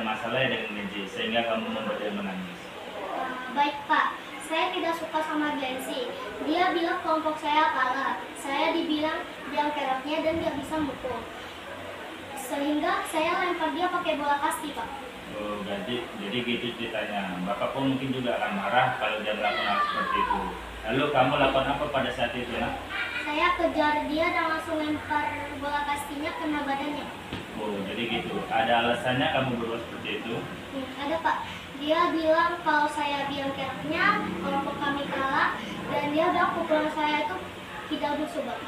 masalah dengan Genji sehingga kamu membuat dia menangis? Baik Pak, saya tidak suka sama Genji. Dia bilang kelompok saya kalah. Saya dibilang biang keroknya dan dia bisa mukul. Sehingga saya lempar dia pakai bola kasti Pak. Oh, jadi gitu ceritanya. Bapak pun mungkin juga akan marah kalau dia melakukan hal seperti itu. Lalu kamu lakukan apa pada saat itu, nak? Saya kejar dia dan langsung lempar bola kastinya kena badannya. Oh, jadi gitu. Ada alasannya kamu berbuat seperti itu? Ada Pak. Dia bilang kalau saya biang keroknya, kelompok kami kalah, dan dia udah pukulan saya itu tidak musuh Pak.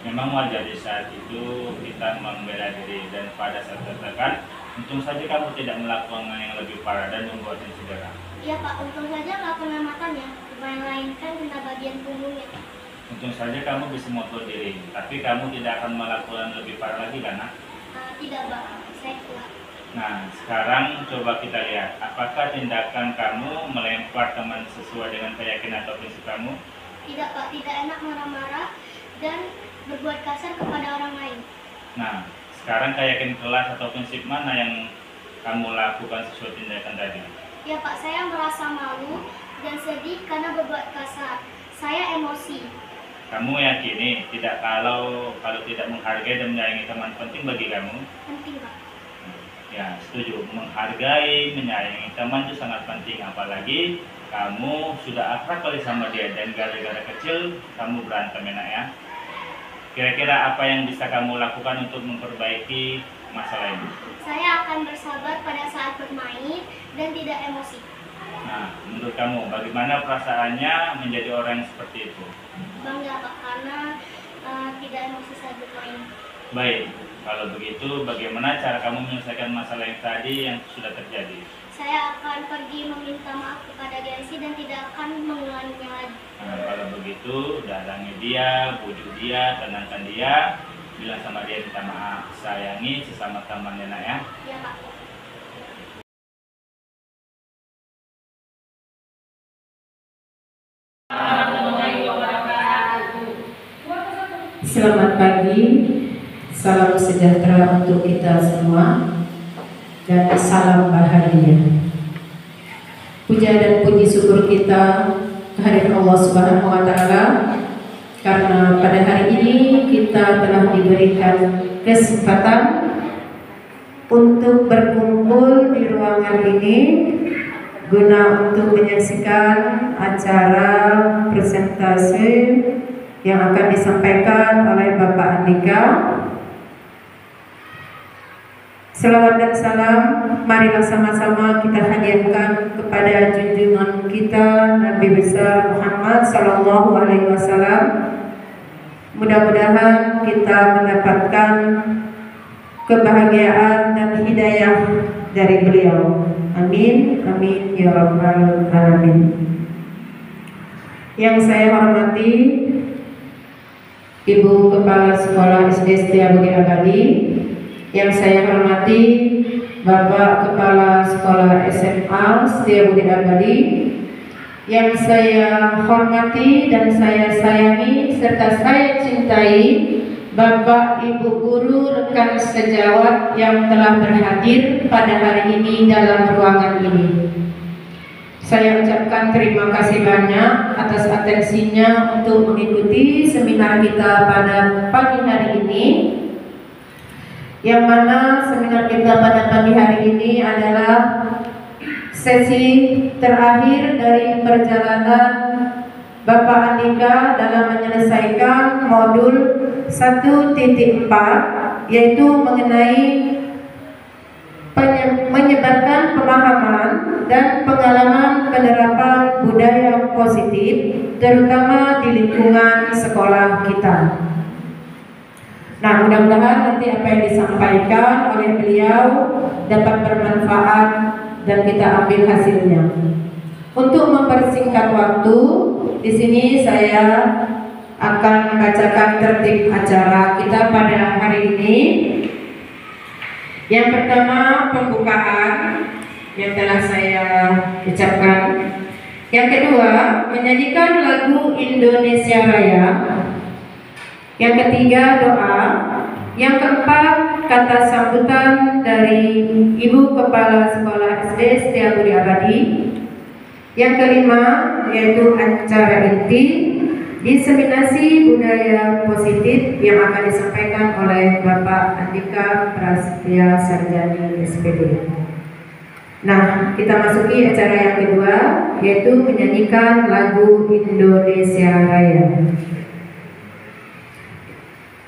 Memang wajar di saat itu kita membela diri dan pada saat tertekan, untung saja kamu tidak melakukan yang lebih parah dan membuatnya cedera. Iya Pak, untung saja nggak kena matanya, melainkan kena bagian punggungnya. Untung saja kamu bisa mengontrol diri, tapi kamu tidak akan melakukan lebih parah lagi kan, nak? Tidak Pak, saya kuat. Nah, sekarang coba kita lihat, apakah tindakan kamu melempar teman sesuai dengan keyakinan atau prinsip kamu? Tidak Pak, tidak enak marah-marah dan berbuat kasar kepada orang lain. Nah, sekarang keyakinan kelas atau prinsip mana yang kamu lakukan sesuai tindakan tadi? Ya Pak, saya merasa malu dan sedih karena berbuat kasar. Saya emosi. Kamu yakini tidak kalau tidak menghargai dan menyayangi teman penting bagi kamu? Penting Pak. Ya, setuju. Menghargai, menyayangi teman itu sangat penting. Apalagi kamu sudah akrab kali sama dia dan gara-gara kecil kamu berantem, enak ya. Kira-kira apa yang bisa kamu lakukan untuk memperbaiki masalah ini? Saya akan bersabar pada saat bermain dan tidak emosi. Nah, menurut kamu bagaimana perasaannya menjadi orang yang seperti itu? Bangga Pak, karena tidak emosi saat bermain. Baik, kalau begitu bagaimana cara kamu menyelesaikan masalah yang tadi yang sudah terjadi? Saya akan pergi meminta maaf kepada Genji dan tidak akan mengulanginya lagi. Nah, kalau begitu datangi dia, bujuk dia, tenangkan dia, bilang sama dia minta maaf, sayangi sesama temannya, nak ya. Ya Pak. Selamat pagi, salam sejahtera untuk kita semua dan salam bahagia. Puja dan puji syukur kita kehadirat Allah Subhanahu wa Ta'ala, karena pada hari ini kita telah diberikan kesempatan untuk berkumpul di ruangan ini guna untuk menyaksikan acara presentasi yang akan disampaikan oleh Bapak Andika. Selawat dan salam marilah sama-sama kita hadiahkan kepada junjungan kita Nabi besar Muhammad sallallahu alaihi wasallam. Mudah-mudahan kita mendapatkan kebahagiaan dan hidayah dari beliau. Amin, amin ya rabbal alamin. Yang saya hormati Ibu Kepala Sekolah SD Setiabudi Abadi, yang saya hormati Bapak Kepala Sekolah SMA Setiabudi Abadi, yang saya hormati dan saya sayangi serta saya cintai Bapak, Ibu guru, rekan sejawat yang telah berhadir pada hari ini dalam ruangan ini. Saya ucapkan terima kasih banyak atas atensinya untuk mengikuti seminar kita pada pagi hari ini, yang mana seminar kita pada pagi hari ini adalah sesi terakhir dari perjalanan Bapak Andika dalam menyelesaikan modul 1.4, yaitu mengenai menyebarkan pemahaman dan pengalaman penerapan budaya positif, terutama di lingkungan sekolah kita. Nah, mudah-mudahan nanti apa yang disampaikan oleh beliau dapat bermanfaat dan kita ambil hasilnya. Untuk mempersingkat waktu, di sini saya akan membacakan tertib acara kita pada hari ini. Yang pertama, pembukaan yang telah saya ucapkan. Yang kedua, menyanyikan lagu Indonesia Raya. Yang ketiga, doa. Yang keempat, kata sambutan dari Ibu Kepala Sekolah SD Setiabudi Abadi. Yang kelima yaitu acara inti diseminasi budaya positif yang akan disampaikan oleh Bapak Andika Prasetya Sarjani SPD. Nah, kita masuki acara yang kedua yaitu menyanyikan lagu Indonesia Raya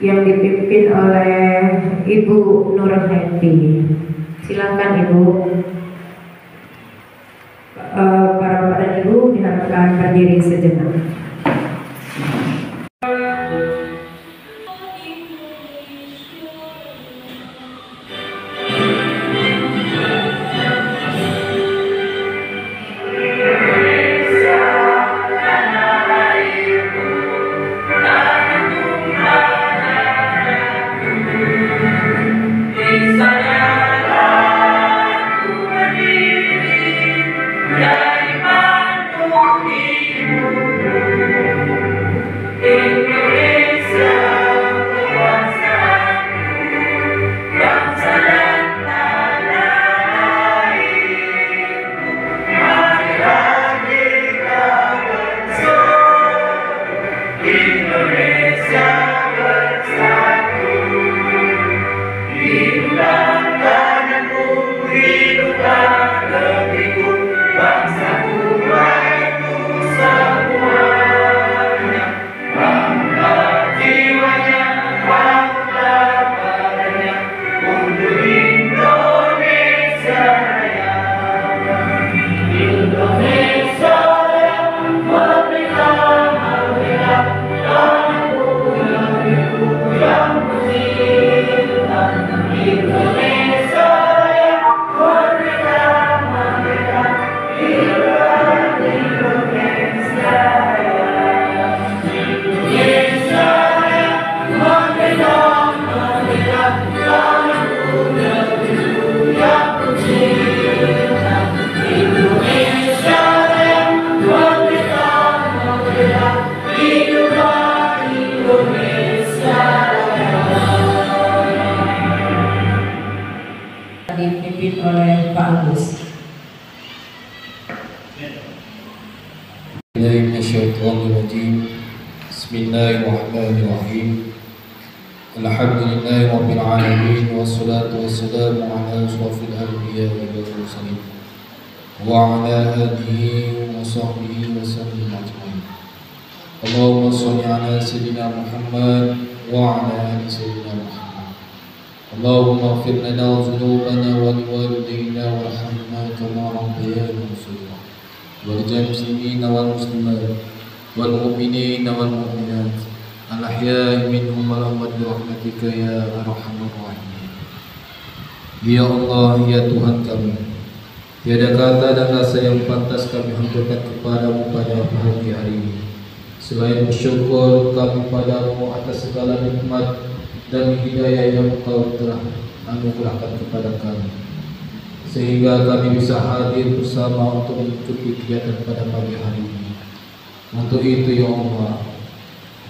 yang dipimpin oleh Ibu Nurhenti. Silakan Ibu. Para bapak dan ibu diharapkan berdiri sejenak. Dipimpin oleh Pak Agus. Bismillahirrahmanirrahim. Alhamdulillahi rabbil alamin wassalatu wassalamu ala asyrafil anbiya'i wal mursalin wa ala alihi wa sahbihi wa sallam ajma'in. Allahumma shalli ala sayyidina Muhammad wa ala ali sayyidina Muhammad. Allahumma ighfir lana dhunubana wa liwalidayna warhamna kama rabbayana shaghira. Wal muslimina wal muslimat wal mu'minina wal mu'minat al-ahya'i minhum wal amwat bi rahmatika ya arhamar rahimin. Ya Allah, ya Tuhan kami, tiada kata dan rasa yang pantas kami haturkan kepadamu pada pagi hari ini selain bersyukur kami padamu atas segala nikmat dan hidayah yang Engkau telah anugerahkan kepada kami, sehingga kami bisa hadir bersama untuk mengikuti kegiatan pada pagi hari ini. Untuk itu ya Allah,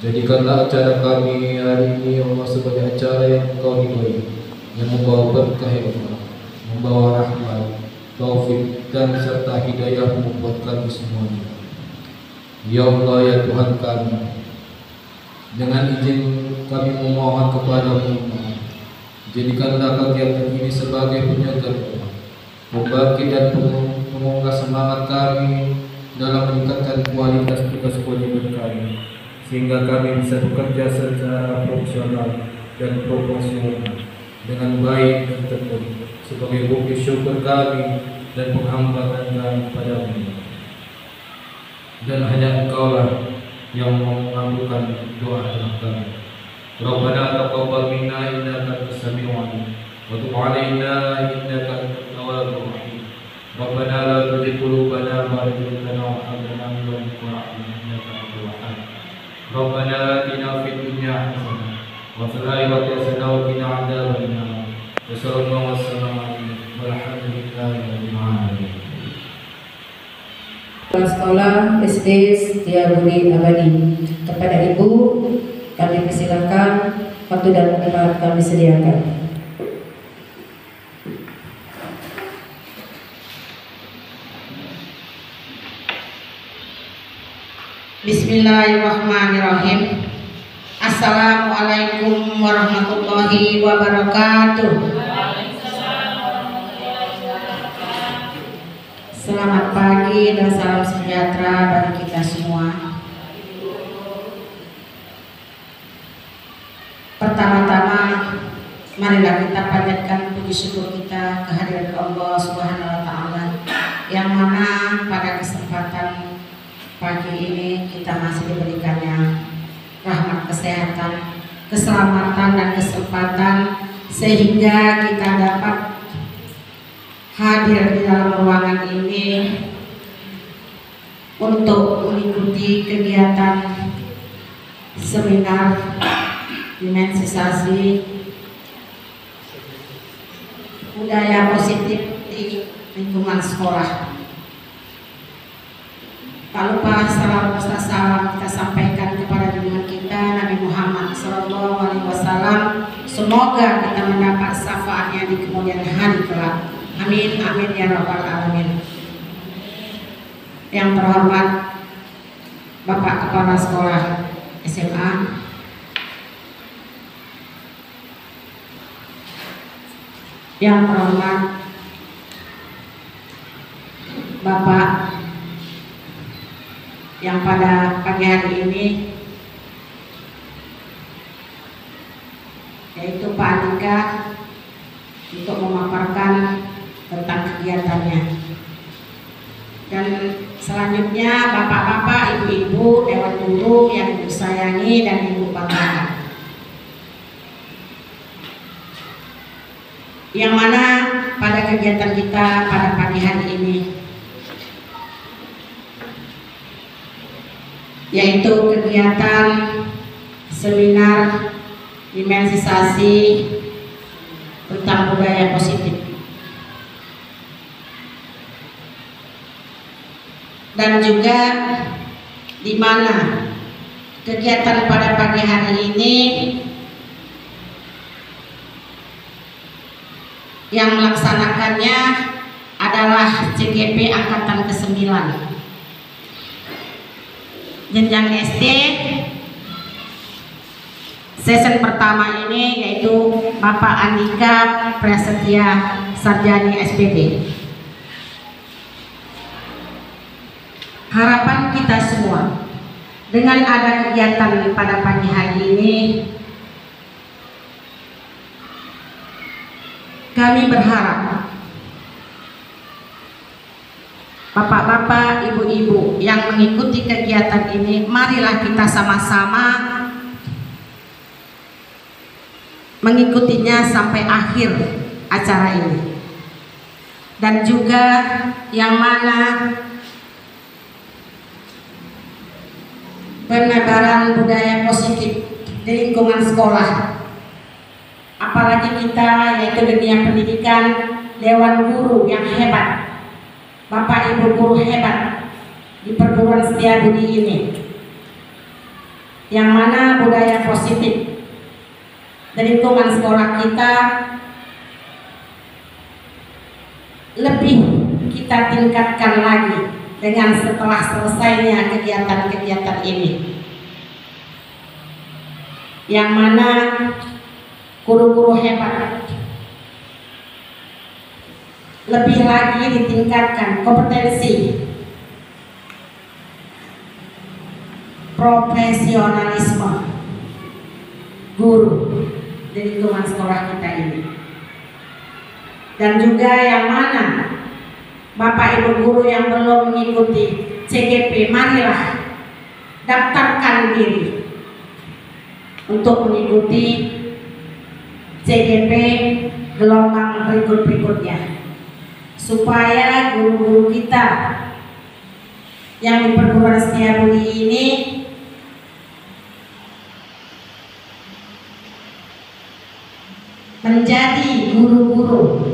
jadikanlah acara kami hari ini ya Allah sebagai acara yang Engkau ridhoi, yang membawa berkah ya Allah, membawa rahmat, taufik dan serta hidayah-Mu buat kami semuanya. Ya Allah, ya Tuhan kami, dengan izin kami memohon kepada-Mu, jadikanlah kegiatan ini sebagai penyegar, membangkit dan mengunggah semangat kami dalam meningkatkan kualitas tugas kewajiban kami, sehingga kami bisa bekerja secara profesional dan proporsional dengan baik dan tepat sebagai bukti syukur kami dan penghambaan kami padamu. Dan hanya Engkaulah yang mengabulkan doa kami. Rabbana taqabbal minna innaka antas samiul alim wa tub 'alaina innaka antat tawwabur rahim. Rabbana la tuzigh qulubana ba'da idh hadaytana wa hab lana min ladunka rahmatan innaka antal wahhab. Rabbana atina fid dunya hasanah wa fil akhirati hasanah wa qina 'adzaban nar. Wassalamu alaikum walhamdulillahi rabbil alamin. Sekolah SD Setiabudi Abadi. Kepada Ibu kami persilakan waktu dan tempat kami sediakan. Bismillahirrahmanirrahim. Assalamualaikum warahmatullahi wabarakatuh. Selamat pagi dan salam sejahtera bagi kita semua. Pertama-tama, marilah kita panjatkan puji syukur kita kehadirat Allah Subhanahu wa Ta'ala, yang mana pada kesempatan pagi ini kita masih diberikannya rahmat kesehatan, keselamatan dan kesempatan sehingga kita dapat hadir di dalam ruangan ini untuk mengikuti kegiatan seminar dimensisasi budaya positif di lingkungan sekolah. Tak lupa salam kita sampaikan kepada junjungan kita Nabi Muhammad SAW. Semoga kita mendapat syafaatnya di kemudian hari kelak. Amin amin ya rabbal alamin. Yang terhormat Bapak Kepala Sekolah SMA, yang terhormat Bapak yang pada pagi hari ini, yaitu Pak Andika, untuk memaparkan tentang kegiatannya. Dan selanjutnya bapak-bapak, ibu-ibu, dewan guru yang ibu sayangi dan ibu banggakan, yang mana pada kegiatan kita pada pagi hari ini, yaitu kegiatan seminar dimensisasi tentang budaya positif. Dan juga di mana kegiatan pada pagi hari ini yang melaksanakannya adalah CGP Angkatan ke-9 jenjang SD. Sesi pertama ini yaitu Bapak Andika Prasetya Sarjani SPD. Harapan kita semua dengan ada kegiatan pada pagi hari ini, kami berharap bapak-bapak, ibu-ibu yang mengikuti kegiatan ini, marilah kita sama-sama mengikutinya sampai akhir acara ini. Dan juga yang mana penebaran budaya positif di lingkungan sekolah, apalagi kita yaitu dunia pendidikan, dewan guru yang hebat, bapak ibu guru hebat di perguruan Setiabudi ini, yang mana budaya positif di lingkungan sekolah kita lebih kita tingkatkan lagi dengan setelah selesainya kegiatan-kegiatan ini, yang mana guru-guru hebat lebih lagi ditingkatkan kompetensi, profesionalisme guru di lingkungan sekolah kita ini. Dan juga yang mana bapak ibu guru yang belum mengikuti CGP, marilah daftarkan diri untuk mengikuti CGP gelombang berikutnya, supaya guru-guru kita yang di perguruan Setiabudi ini menjadi guru-guru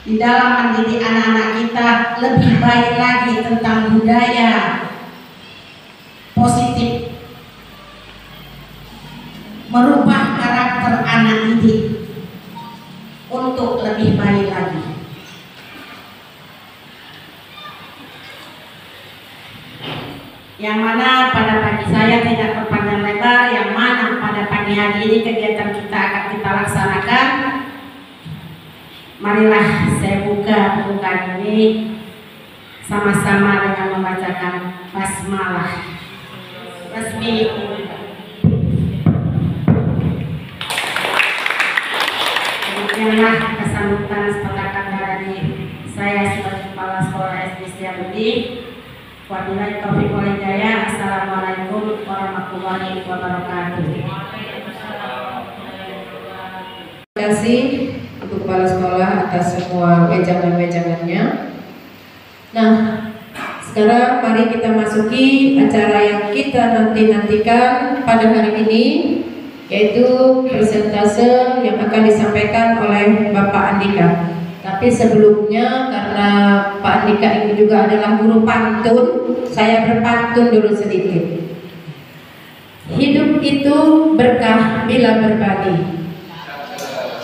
di dalam mendidik anak-anak kita lebih baik lagi tentang budaya positif, merubah karakter anak didik untuk lebih baik lagi. yang mana pada pagi saya tidak berpanjang lebar, yang mana pada pagi hari ini kegiatan kita akan kita laksanakan. Marilah saya buka pembukaan ini sama-sama dengan membacakan basmalah. Resmi. Demikianlah kesambutan sepatah dari saya sebagai Kepala Sekolah SD Setiabudi. Wabillahi taufiq wal hidayah. Assalamualaikum warahmatullahi wabarakatuh. Terima kasih untuk kepala sekolah atas semua wejangan-wejangannya. Nah, sekarang mari kita masuki acara yang kita nantikan pada hari ini, yaitu presentase yang akan disampaikan oleh Bapak Andika. Tapi sebelumnya, karena Pak Andika ini juga adalah guru pantun, saya berpantun dulu sedikit. Hidup itu berkah bila berbagi.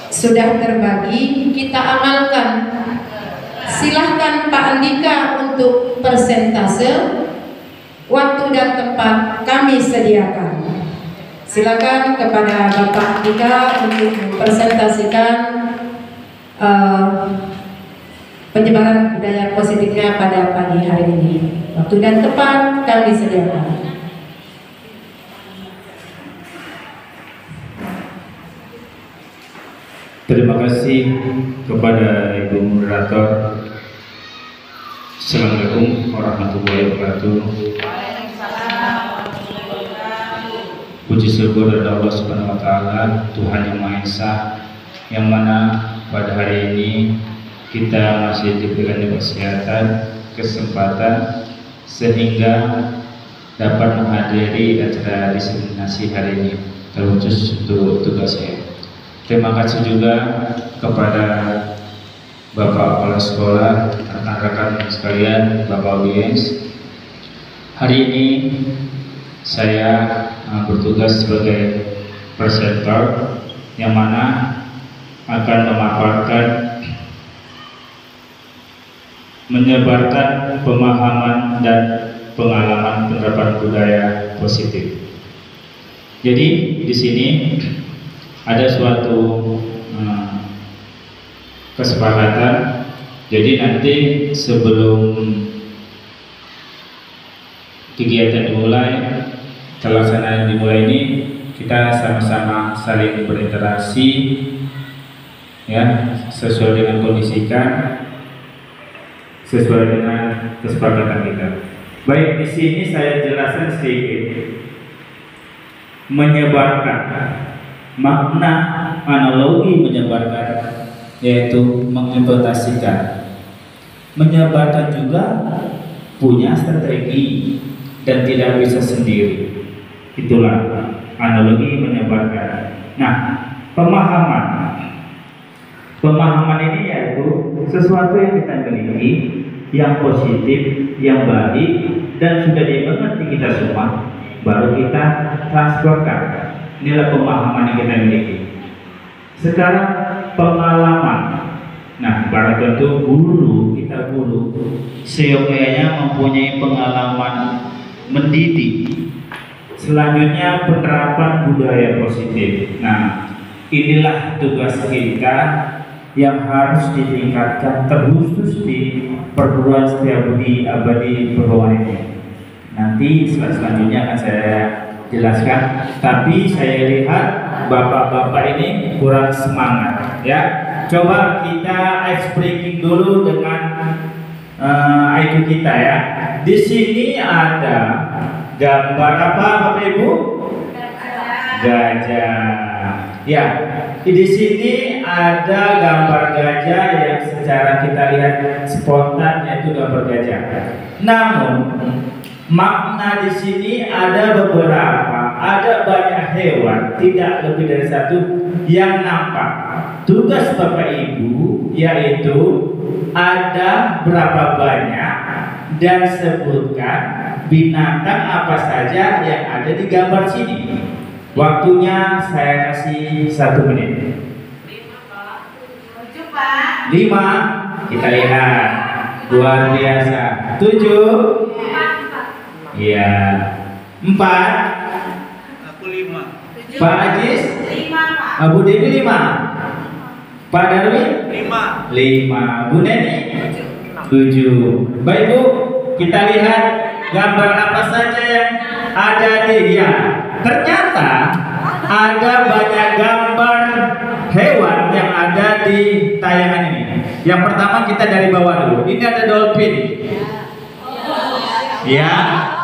Sudah terbagi, kita amalkan. Silahkan Pak Andika untuk persentase. Waktu dan tempat kami sediakan. Silakan kepada Bapak Andika untuk mempresentasikan penyebaran budaya positifnya pada pagi hari ini. Waktu dan tempat kami sediakan. Terima kasih kepada Ibu Moderator. Assalamualaikum warahmatullahi wabarakatuh. Puji syukur kepada Allah Subhanahu wa taala, Tuhan yang Maha Esa, yang mana pada hari ini kita masih diberikan kesehatan, kesempatan sehingga dapat menghadiri acara diseminasi hari ini, terkhusus untuk tugas saya. Terima kasih juga kepada Bapak Kepala Sekolah, rekan-rekan sekalian, Bapak WS. Hari ini saya bertugas sebagai presenter yang mana akan memaparkan, menyebarkan pemahaman dan pengalaman penerapan budaya positif. Jadi di sini ada suatu kesepakatan. Jadi nanti sebelum kegiatan dimulai, pelaksanaan dimulai ini, kita sama-sama saling berinteraksi, ya, sesuai dengan kondisi kan, sesuai dengan kesepakatan kita. Baik, di sini saya jelaskan sedikit. Menyebarkan, makna analogi menyebarkan yaitu mengimplementasikan. Menyebarkan juga punya strategi dan tidak bisa sendiri. Itulah analogi menyebarkan. Nah, pemahaman ini yaitu sesuatu yang kita miliki, yang positif, yang baik, dan sudah dimengerti kita semua, baru kita transferkan. Inilah pemahaman yang kita miliki. Sekarang pengalaman. Nah, pada tentu kita guru seyogyanya mempunyai pengalaman mendidik. Selanjutnya penerapan budaya positif. Nah, inilah tugas kita yang harus ditingkatkan terkhusus di perguruan Setiabudi Abadi Purworejo ini. Nanti selanjutnya akan saya jelaskan. Tapi saya lihat bapak-bapak ini kurang semangat, ya. Coba kita ice breaking dulu dengan IQ kita, ya. Di sini ada gambar apa, Bapak Ibu? Gajah. Ya, di sini ada gambar gajah yang secara kita lihat spontan, yaitu gambar gajah. Namun makna di sini ada beberapa, ada banyak hewan, tidak lebih dari satu yang nampak. Tugas Bapak Ibu yaitu ada berapa banyak dan sebutkan binatang apa saja yang ada di gambar sini. Waktunya saya kasih 1 menit. 5, kita lihat, luar biasa. 7, Iya. 4. Aku 5. Pak Ajis? 5 Pak. Abu Dewi 5. Pak Darwin? 5. 5. Bu Neni? 7. Baik Bu, kita lihat gambar apa saja yang ada di ya. Ternyata ada banyak gambar hewan yang ada di tayangan ini. Yang pertama kita dari bawah dulu. Ini ada dolphin. Ya,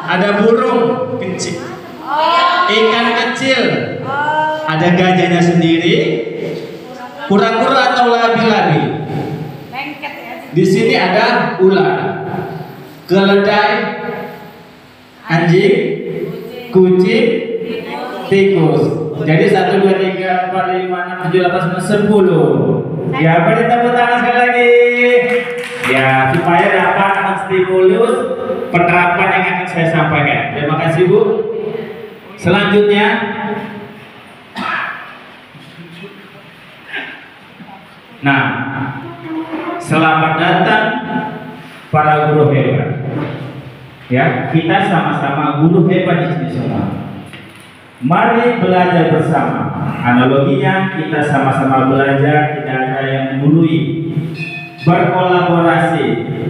ada burung kecil. Ikan kecil. Ada gajahnya sendiri. Kura-kura atau labi-labi. Di sini ada ular, keledai, anjing, kucing, tikus. Jadi 1, 2, 3, 4, 5, 6, 7, 8, 9, 10. Ya, beri tepuk tangan sekali lagi. Ya, supaya dapat menstimulus penerapan yang akan saya sampaikan. Terima kasih Bu. Selanjutnya, nah, selamat datang para guru hebat. Ya, kita sama-sama guru hebat di sini semua. Mari belajar bersama. Analoginya kita sama-sama belajar, tidak ada yang menggurui. Berkolaborasi.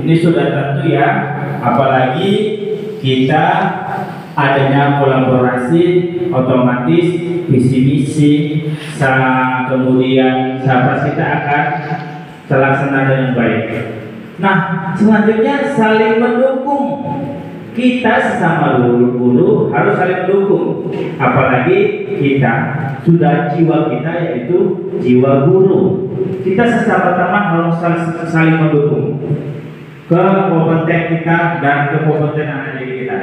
Ini sudah tentu ya. Apalagi kita adanya kolaborasi, otomatis visi misi, kemudian sahabat kita akan terlaksana dengan baik. Nah, selanjutnya saling mendukung. Kita sesama guru harus saling mendukung. Apalagi kita sudah jiwa kita yaitu jiwa guru. Kita sesama teman harus saling mendukung kekompeten kita dan kekompeten anak didik kita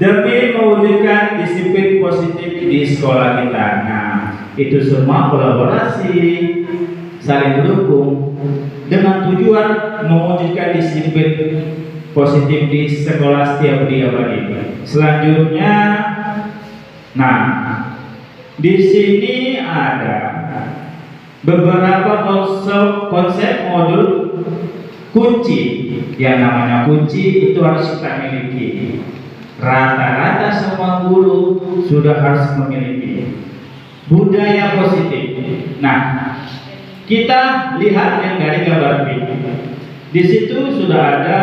demi mewujudkan disiplin positif di sekolah kita. Nah, itu semua kolaborasi, saling mendukung dengan tujuan mewujudkan disiplin positif di sekolah Setiabudi Abadi. Selanjutnya, nah, di sini ada beberapa konsep modul kunci. Yang namanya kunci itu harus kita miliki. Rata-rata semua guru sudah harus memiliki budaya positif. Nah, kita lihat yang dari gambar ini. Di situ sudah ada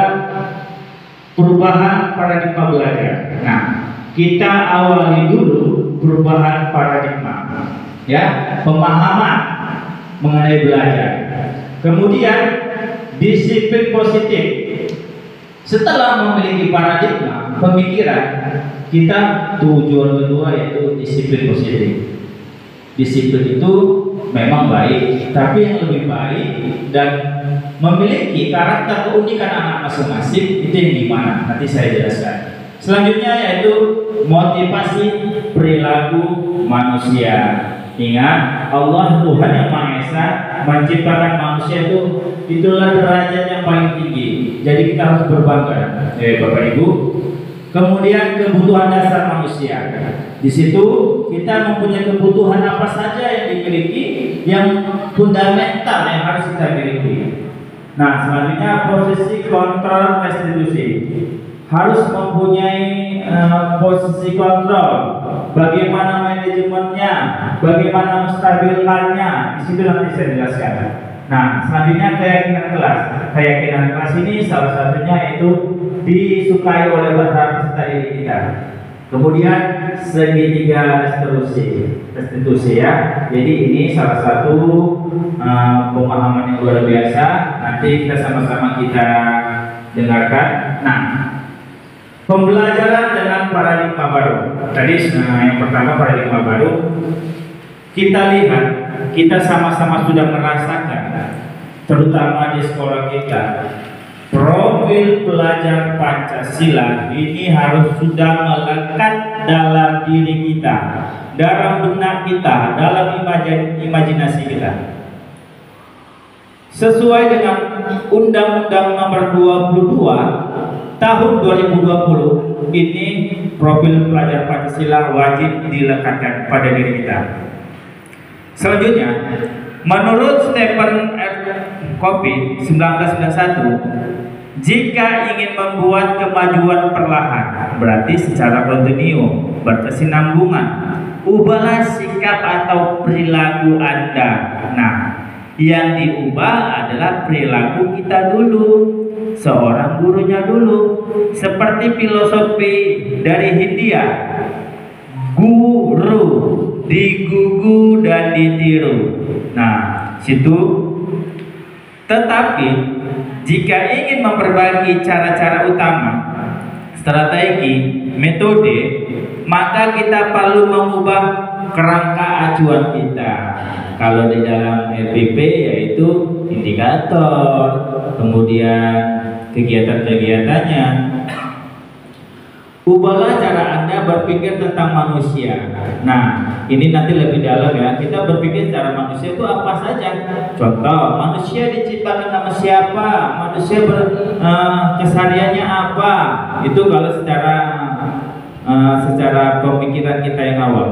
perubahan paradigma belajar. Nah, kita awali dulu perubahan paradigma, ya, pemahaman mengenai belajar. Kemudian disiplin positif. Setelah memiliki paradigma pemikiran, kita tujuan kedua yaitu disiplin positif. Disiplin itu memang baik, tapi yang lebih baik dan memiliki karakter keunikan anak masing-masing itu yang gimana? Nanti saya jelaskan. Selanjutnya yaitu motivasi perilaku manusia. Ingat, Allah Tuhan yang Maha Esa menciptakan manusia itulah derajat yang paling tinggi. Jadi kita harus berbangga, Bapak Ibu. Kemudian kebutuhan dasar manusia. Di situ kita mempunyai kebutuhan apa saja yang dimiliki, yang fundamental yang harus kita miliki. Nah, selanjutnya posisi kontrol restitusi. Harus mempunyai posisi kontrol. Bagaimana manajemennya, bagaimana menstabilkannya, di situ nanti saya jelaskan. Nah, selanjutnya keyakinan kelas. Keyakinan kelas ini salah satunya itu disukai oleh peserta didik kita. Kemudian segitiga restitusi ya. Jadi ini salah satu pemahaman yang luar biasa. Nanti kita sama-sama kita dengarkan. Nah, pembelajaran dengan paradigma baru. Tadi yang pertama paradigma baru. Kita lihat, kita sama-sama sudah merasakan, terutama di sekolah kita, profil pelajar Pancasila ini harus sudah melekat dalam diri kita, dalam benak kita, dalam imajinasi kita. Sesuai dengan Undang-Undang Nomor 22 Tahun 2020, ini profil pelajar Pancasila wajib dilekatkan pada diri kita. Selanjutnya, menurut Stephen R. Covey 1991, Jika ingin membuat kemajuan perlahan, berarti secara kontinu, berkesinambungan, ubahlah sikap atau perilaku Anda. Nah, yang diubah adalah perilaku kita dulu, seorang gurunya dulu. Seperti filosofi dari Hindia, guru, digugu dan ditiru. Nah, situ. Tetapi jika ingin memperbaiki cara-cara utama, strategi, metode, maka kita perlu mengubah kerangka acuan kita. Kalau di dalam LPP yaitu indikator, kemudian kegiatan-kegiatannya. Ubahlah cara Anda berpikir tentang manusia. Nah, ini nanti lebih dalam ya. Kita berpikir secara manusia itu apa saja. Contoh, manusia diciptakan sama siapa? Manusia kesehariannya apa? Itu kalau secara pemikiran kita yang awal.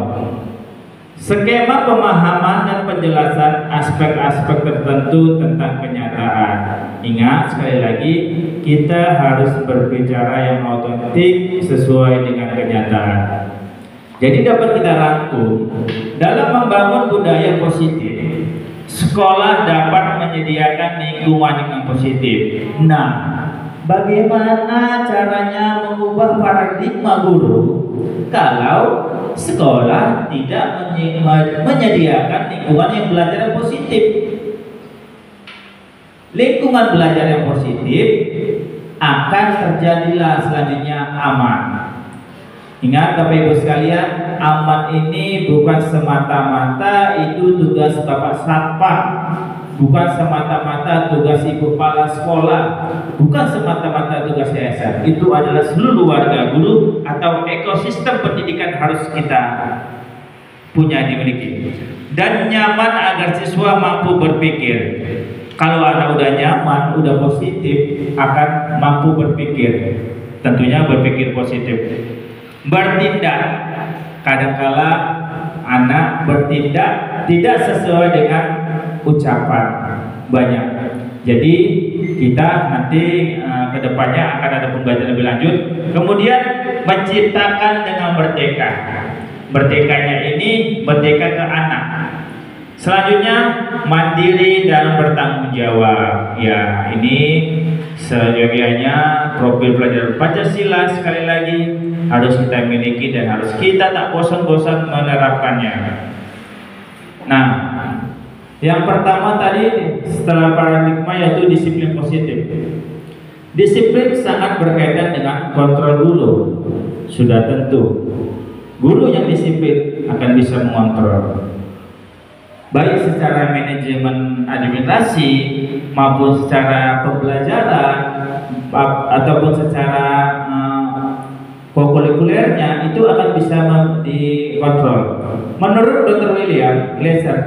Skema pemahaman dan penjelasan aspek-aspek tertentu tentang kenyataan. Ingat sekali lagi, kita harus berbicara yang autentik sesuai dengan kenyataan. Jadi dapat kita rangkum, dalam membangun budaya positif, sekolah dapat menyediakan lingkungan yang positif. Nah, bagaimana caranya mengubah paradigma guru kalau sekolah tidak menyediakan lingkungan yang belajar yang positif? Lingkungan belajar yang positif akan terjadilah selanjutnya aman. Ingat Bapak Ibu sekalian, aman ini bukan semata-mata itu tugas Bapak Satpam, bukan semata-mata tugas Ibu Kepala Sekolah, bukan semata-mata tugas yayasan. Itu adalah seluruh warga guru atau ekosistem pendidikan harus kita punya, dimiliki. Dan nyaman agar siswa mampu berpikir. Kalau anak udah nyaman, udah positif, akan mampu berpikir. Tentunya berpikir positif. Bertindak, kadangkala anak bertindak tidak sesuai dengan ucapan banyak. Jadi kita nanti kedepannya akan ada pembelajaran lebih lanjut. Kemudian menciptakan dengan merdeka. Merdekanya ini merdeka ke anak. Selanjutnya mandiri dalam bertanggung jawab. Ya, ini seyogianya profil pelajaran Pancasila sekali lagi harus kita miliki dan harus kita tak bosan-bosan menerapkannya. Nah, yang pertama tadi setelah paradigma yaitu disiplin positif. Disiplin sangat berkaitan dengan kontrol dulu. Sudah tentu guru yang disiplin akan bisa mengontrol, baik secara manajemen administrasi maupun secara pembelajaran ataupun secara kurikulernya, itu akan bisa dikontrol. Menurut Dr. William Glasser,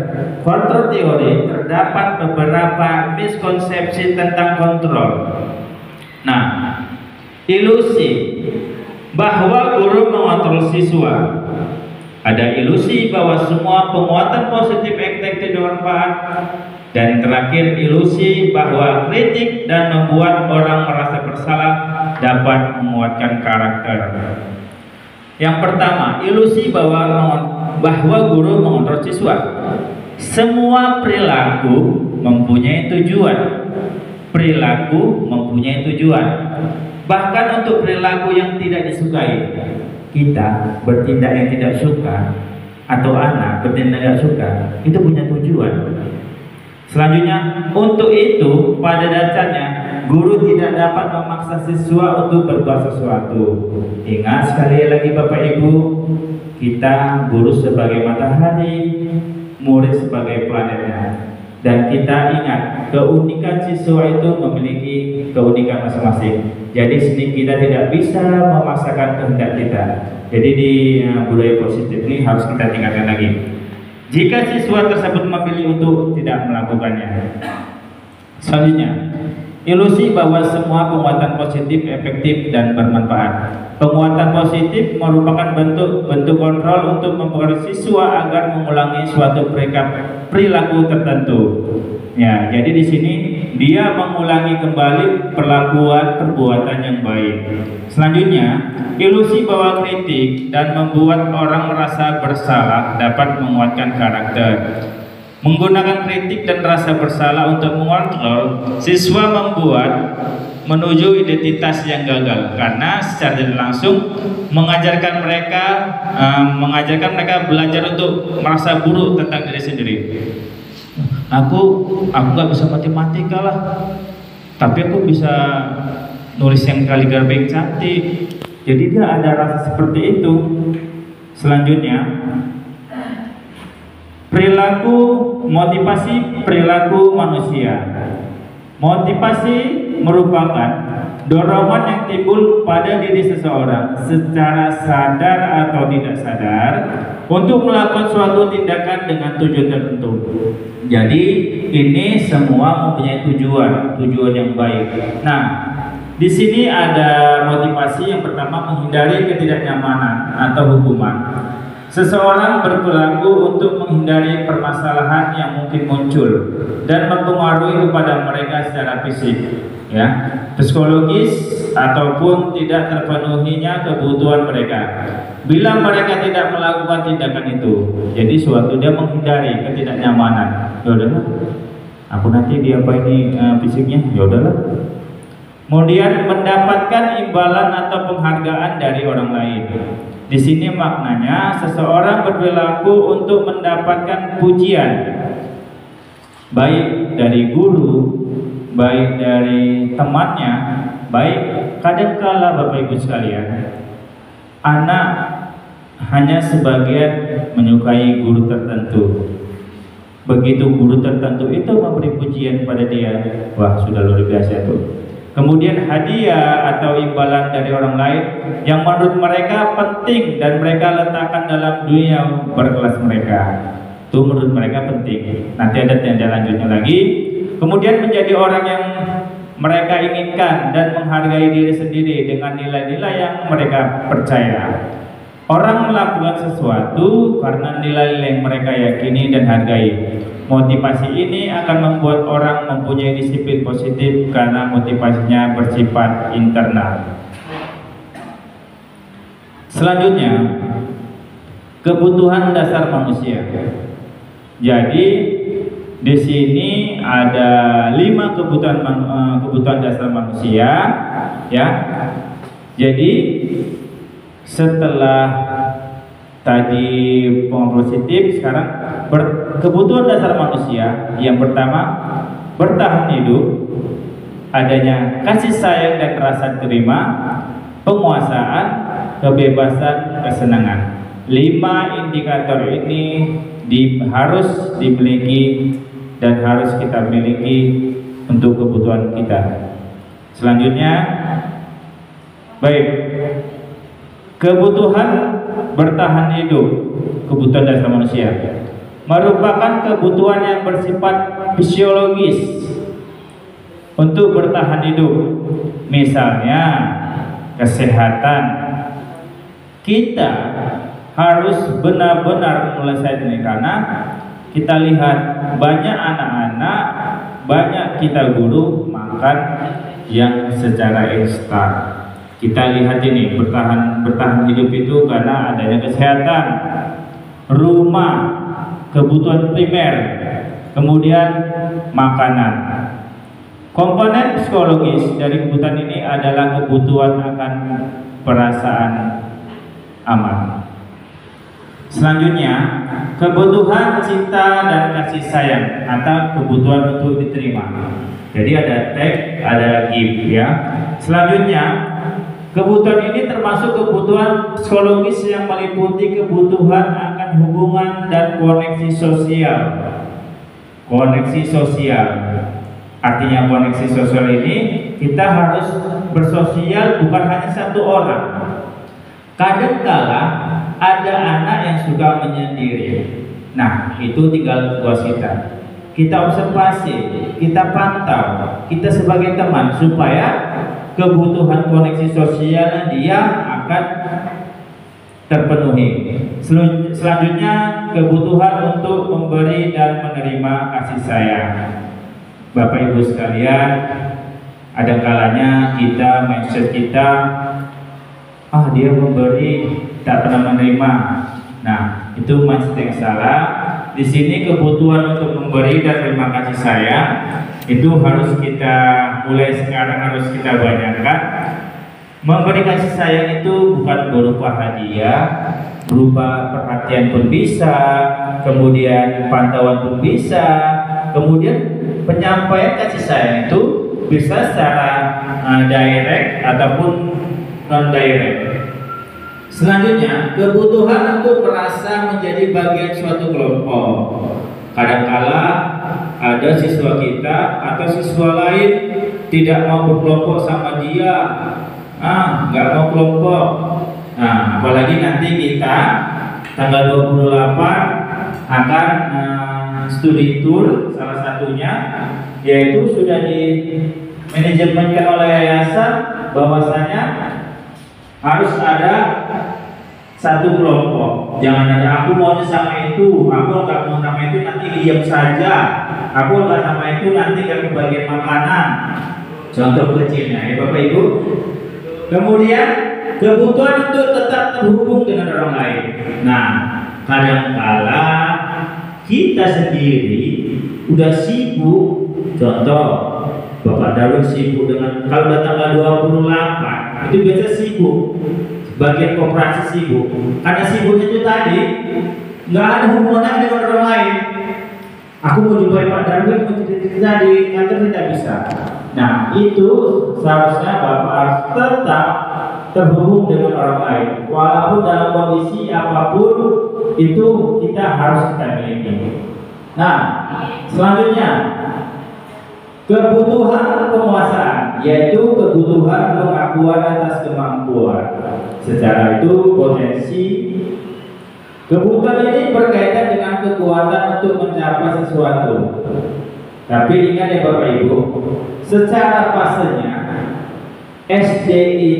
kontrol teori terdapat beberapa miskonsepsi tentang kontrol. Nah, ilusi bahwa guru mengontrol siswa. Ada ilusi bahwa semua penguatan positif efektif bermanfaat. Dan terakhir, ilusi bahwa kritik dan membuat orang merasa bersalah dapat menguatkan karakter. Yang pertama, ilusi bahwa guru mengontrol siswa. Semua perilaku mempunyai tujuan. Perilaku mempunyai tujuan. Bahkan untuk perilaku yang tidak disukai, kita bertindak yang tidak suka atau anak bertindak tidak suka, itu punya tujuan. Selanjutnya, untuk itu pada dasarnya guru tidak dapat memaksa siswa untuk berbuat sesuatu. Ingat sekali lagi Bapak Ibu, kita guru sebagai matahari, murid sebagai planetnya. Dan kita ingat, keunikan siswa itu memiliki keunikan masing-masing. Jadi sini kita tidak bisa memaksakan kehendak kita. Jadi di budaya positif ini harus kita tingkatkan lagi. Jika siswa tersebut memilih untuk tidak melakukannya. Selanjutnya, ilusi bahwa semua penguatan positif efektif dan bermanfaat. Penguatan positif merupakan bentuk kontrol untuk mempengaruhi siswa agar mengulangi suatu perilaku tertentu. Ya, jadi di sini dia mengulangi kembali perbuatan yang baik. Selanjutnya, ilusi bahwa kritik dan membuat orang merasa bersalah dapat menguatkan karakter. Menggunakan kritik dan rasa bersalah untuk mengontrol, siswa menuju identitas yang gagal, karena secara tidak langsung mengajarkan mereka belajar untuk merasa buruk tentang diri sendiri. Aku nggak bisa matematika lah, tapi aku bisa nulis yang kaligrafi cantik. Jadi dia ada rasa seperti itu. Selanjutnya, motivasi perilaku manusia. Motivasi merupakan dorongan yang timbul pada diri seseorang secara sadar atau tidak sadar untuk melakukan suatu tindakan dengan tujuan tertentu. Jadi ini semua mempunyai tujuan yang baik. Nah, di sini ada motivasi yang pertama, menghindari ketidaknyamanan atau hukuman. Seseorang berperilaku untuk menghindari permasalahan yang mungkin muncul dan mempengaruhi kepada mereka secara fisik, ya, psikologis ataupun tidak terpenuhinya kebutuhan mereka. Bila mereka tidak melakukan tindakan itu, jadi suatu dia menghindari ketidaknyamanan. Ya udahlah, aku nanti diapain fisiknya, ya udahlah. Kemudian mendapatkan imbalan atau penghargaan dari orang lain. Di sini maknanya seseorang berperilaku untuk mendapatkan pujian, baik dari guru, baik dari temannya, baik kadangkala Bapak Ibu sekalian, anak hanya sebagian menyukai guru tertentu. Begitu guru tertentu itu memberi pujian pada dia, wah sudah luar biasa tuh. Kemudian hadiah atau imbalan dari orang lain yang menurut mereka penting dan mereka letakkan dalam dunia berkelas mereka, itu menurut mereka penting. Nanti ada tanda lanjutnya lagi. Kemudian menjadi orang yang mereka inginkan dan menghargai diri sendiri dengan nilai-nilai yang mereka percaya. Orang melakukan sesuatu karena nilai-nilai yang mereka yakini dan hargai. Motivasi ini akan membuat orang mempunyai disiplin positif karena motivasinya bersifat internal. Selanjutnya, kebutuhan dasar manusia. Jadi di sini ada 5 kebutuhan dasar manusia, ya. Jadi setelah tadi pengobrol positif, sekarang kebutuhan dasar manusia. Yang pertama, bertahan hidup, adanya kasih sayang dan rasa terima, penguasaan, kebebasan, kesenangan. 5 indikator ini harus dimiliki dan harus kita miliki untuk kebutuhan kita. Selanjutnya, baik, kebutuhan bertahan hidup, kebutuhan dasar manusia, merupakan kebutuhan yang bersifat fisiologis untuk bertahan hidup. Misalnya kesehatan, kita harus benar-benar melesatkan, karena kita lihat banyak anak-anak, banyak kita guru makan yang secara instan. Kita lihat ini bertahan hidup itu karena adanya kesehatan, rumah, kebutuhan primer, kemudian makanan. Komponen psikologis dari kebutuhan ini adalah kebutuhan akan perasaan aman. Selanjutnya, kebutuhan cinta dan kasih sayang atau kebutuhan untuk diterima. Jadi ada take, ada give, ya. Selanjutnya, kebutuhan ini termasuk kebutuhan psikologis yang meliputi kebutuhan akan hubungan dan koneksi sosial. Koneksi sosial, artinya koneksi sosial ini kita harus bersosial, bukan hanya satu orang. Kadangkala ada anak yang suka menyendiri. Nah, itu tinggal tugas kita. Kita observasi, kita pantau, kita sebagai teman, supaya kebutuhan koneksi sosial dia akan terpenuhi. Selanjutnya, kebutuhan untuk memberi dan menerima kasih sayang. Bapak Ibu sekalian, ada kalanya kita mindset kita, dia memberi tak pernah menerima. Nah, itu mindset yang salah. Di sini kebutuhan untuk memberi dan terima kasih sayang itu harus kita mulai sekarang, harus kita banyakkan. Memberi kasih sayang itu bukan berupa hadiah, berupa perhatian pun bisa, kemudian pantauan pun bisa, kemudian penyampaian kasih sayang itu bisa secara direct ataupun non direct. Selanjutnya, kebutuhan untuk merasa menjadi bagian suatu kelompok. Kadangkala ada siswa kita atau siswa lain tidak mau berkelompok sama dia, nggak mau kelompok. Nah, apalagi nanti kita tanggal 28 akan studi tour, salah satunya yaitu sudah di manajemenkan oleh yayasan bahwasanya harus ada satu kelompok. Jangan ada aku maunya sama itu, aku nggak mau sama itu nanti diam saja, aku nggak sama itu nanti nggak kebagian makanan. Contoh kecilnya ya Bapak Ibu. Kemudian kebutuhan untuk tetap terhubung dengan orang lain. Nah, kadangkala kita sendiri udah sibuk. Contoh, Bapak Darwin sibuk dengan kalau datang tanggal 28 itu biasa sibuk. Bagian koperasi sibuk. Karena sibuknya itu tadi nggak ada hubungan dengan orang lain. Aku mau jumpai Pak Darwin, mau cerita di kantor tidak bisa. Nah, itu seharusnya Bapak harus tetap terhubung dengan orang lain. Walaupun dalam kondisi apapun itu kita harus kita miliki. Nah, selanjutnya kebutuhan penguasaan, yaitu kebutuhan pengakuan atas kemampuan. Secara itu potensi kebutuhan ini berkaitan dengan kekuatan untuk mencapai sesuatu. Tapi ingat ya Bapak Ibu, secara fasenya SD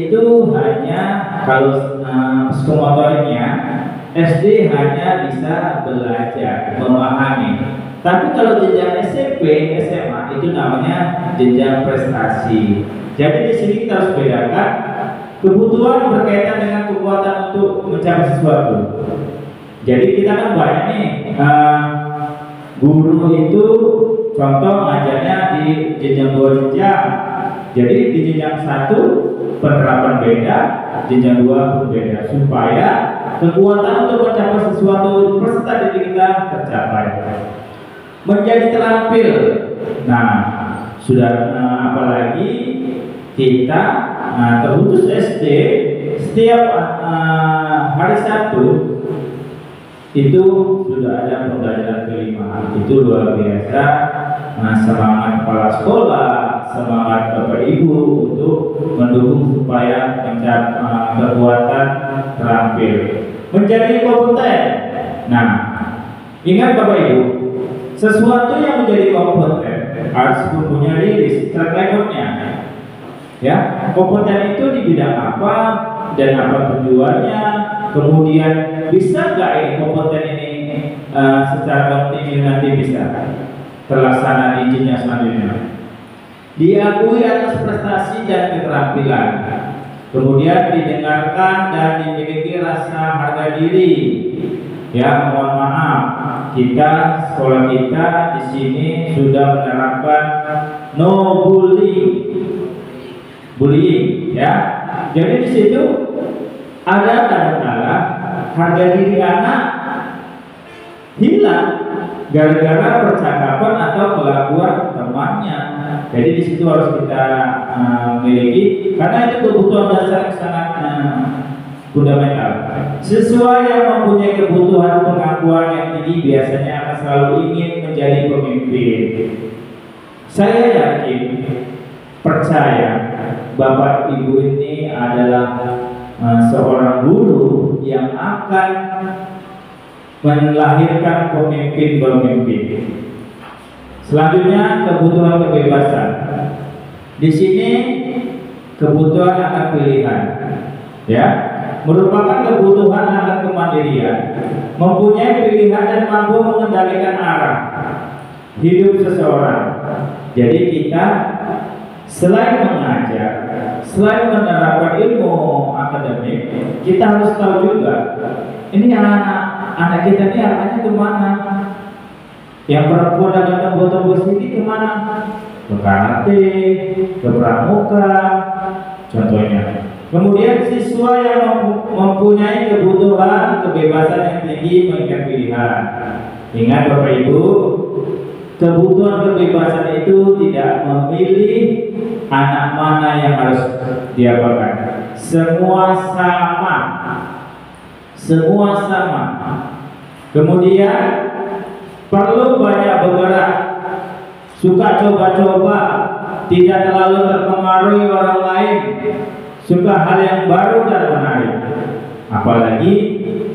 itu hanya kalau psikomotoriknya SD hanya bisa belajar, memahami. Tapi kalau jenjang SMP, SMA itu namanya jenjang prestasi. Jadi di sini kita harus bedakan kebutuhan berkaitan dengan kekuatan untuk mencapai sesuatu. Jadi kita kan banyak nih guru itu contoh ngajarnya di jenjang 2 jenjang. Jadi di jenjang 1 penerapan beda, jenjang 2 pun beda supaya kekuatan untuk mencapai sesuatu peserta didik kita tercapai. Menjadi terampil. Nah, sudah apalagi kita terkhusus SD setiap hari Sabtu itu sudah ada pembelajaran kelima. Itu luar biasa. Semangat kepala sekolah, semangat Bapak Ibu untuk mendukung supaya mencapai kekuatan terampil, menjadi kompeten. Nah, ingat Bapak Ibu, sesuatu yang menjadi kompeten harus mempunyai rilis track recordnya. Ya, kompeten itu di bidang apa dan apa tujuannya. Kemudian bisa nggak ini kompeten ini secara kontinu nanti bisa terlaksana di jenjang selanjutnya. Diakui atas prestasi dan keterampilan. Kemudian didengarkan dan dimiliki rasa harga diri. Ya, mohon maaf, kita sekolah kita di sini sudah menerapkan no bullying, ya. Jadi di situ ada kadang-kala harga diri anak hilang gara-gara percakapan atau kelakuan temannya. Jadi di situ harus kita miliki karena itu kebutuhan dasar yang sangat fundamental. Siswa yang mempunyai kebutuhan pengakuan yang tinggi biasanya akan selalu ingin menjadi pemimpin. Saya yakin, percaya, Bapak Ibu ini adalah seorang guru yang akan melahirkan pemimpin-pemimpin. Selanjutnya kebutuhan kebebasan. Di sini kebutuhan akan pilihan, ya, merupakan kebutuhan akan kemandirian, mempunyai pilihan dan mampu mengendalikan arah hidup seseorang. Jadi kita selain mengajar, selain menerapkan ilmu akademik, kita harus tahu juga ini anak kita ini arahnya kemana. Yang perempuan yang datang foto sini kemana? Ke karate, ke pramuka, contohnya. Kemudian siswa yang mempunyai kebutuhan kebebasan yang tinggi mengikat pilihan. Ingat Bapak Ibu, kebutuhan kebebasan itu tidak memilih anak mana yang harus diapakan. Semua sama. Semua sama. Kemudian perlu banyak bergerak, suka coba-coba, tidak terlalu terpengaruhi orang lain, suka hal yang baru dan menarik. Apalagi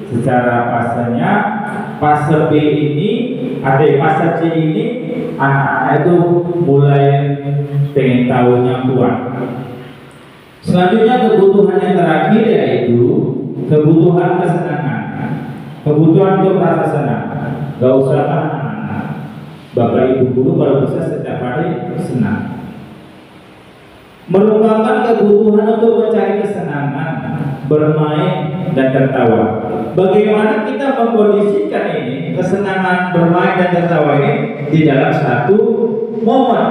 secara fasenya, fase B ini, fase C ini, anak-anak itu mulai pengen tahunya kuat. Selanjutnya kebutuhan yang terakhir yaitu kebutuhan kesenangan, kebutuhan untuk rasa senang. Gak usah anak-anak, Bapak Ibu guru kalau bisa setiap hari senang. Merupakan kebutuhan untuk mencari kesenangan, bermain dan tertawa. Bagaimana kita mengkondisikan ini kesenangan bermain dan tertawa ini di dalam satu momen.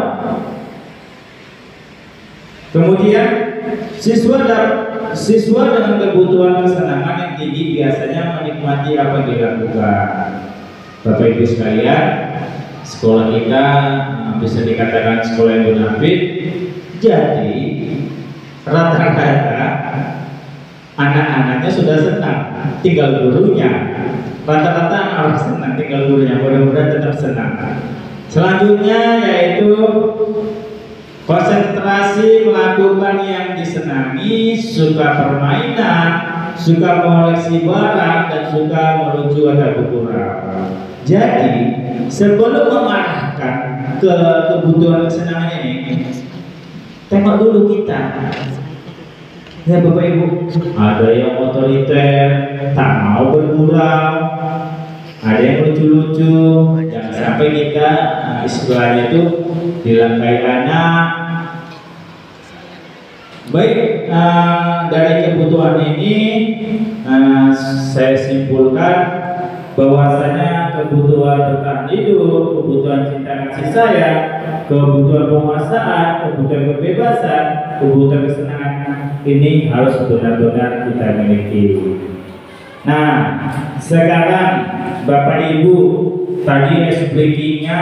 Kemudian siswa dengan kebutuhan kesenangan yang tinggi biasanya menikmati apa yang dilakukan. Bapak Ibu sekalian, sekolah kita bisa dikatakan sekolah yang bonafit. Jadi rata-rata anak-anaknya sudah senang, tinggal gurunya. Rata-rata anak senang, tinggal gurunya. Mudah-mudahan tetap senang. Selanjutnya yaitu konsentrasi melakukan yang disenangi, suka permainan, suka mengoleksi barang, dan suka melucu atau bergurau. Jadi sebelum mengarahkan ke kebutuhan kesenangan ini, tengok dulu kita. Ya Bapak Ibu, ada yang otoriter, tak mau bergurau, ada yang lucu-lucu. Jangan sampai kita istilahnya itu dilangkai anak. Baik, dari kebutuhan ini saya simpulkan bahwasanya kebutuhan bertahan hidup, kebutuhan cinta kasih sayang, kebutuhan penguasaan, kebutuhan kebebasan, kebutuhan kesenangan ini harus benar-benar kita miliki. Nah, sekarang Bapak Ibu, tadi breakingnya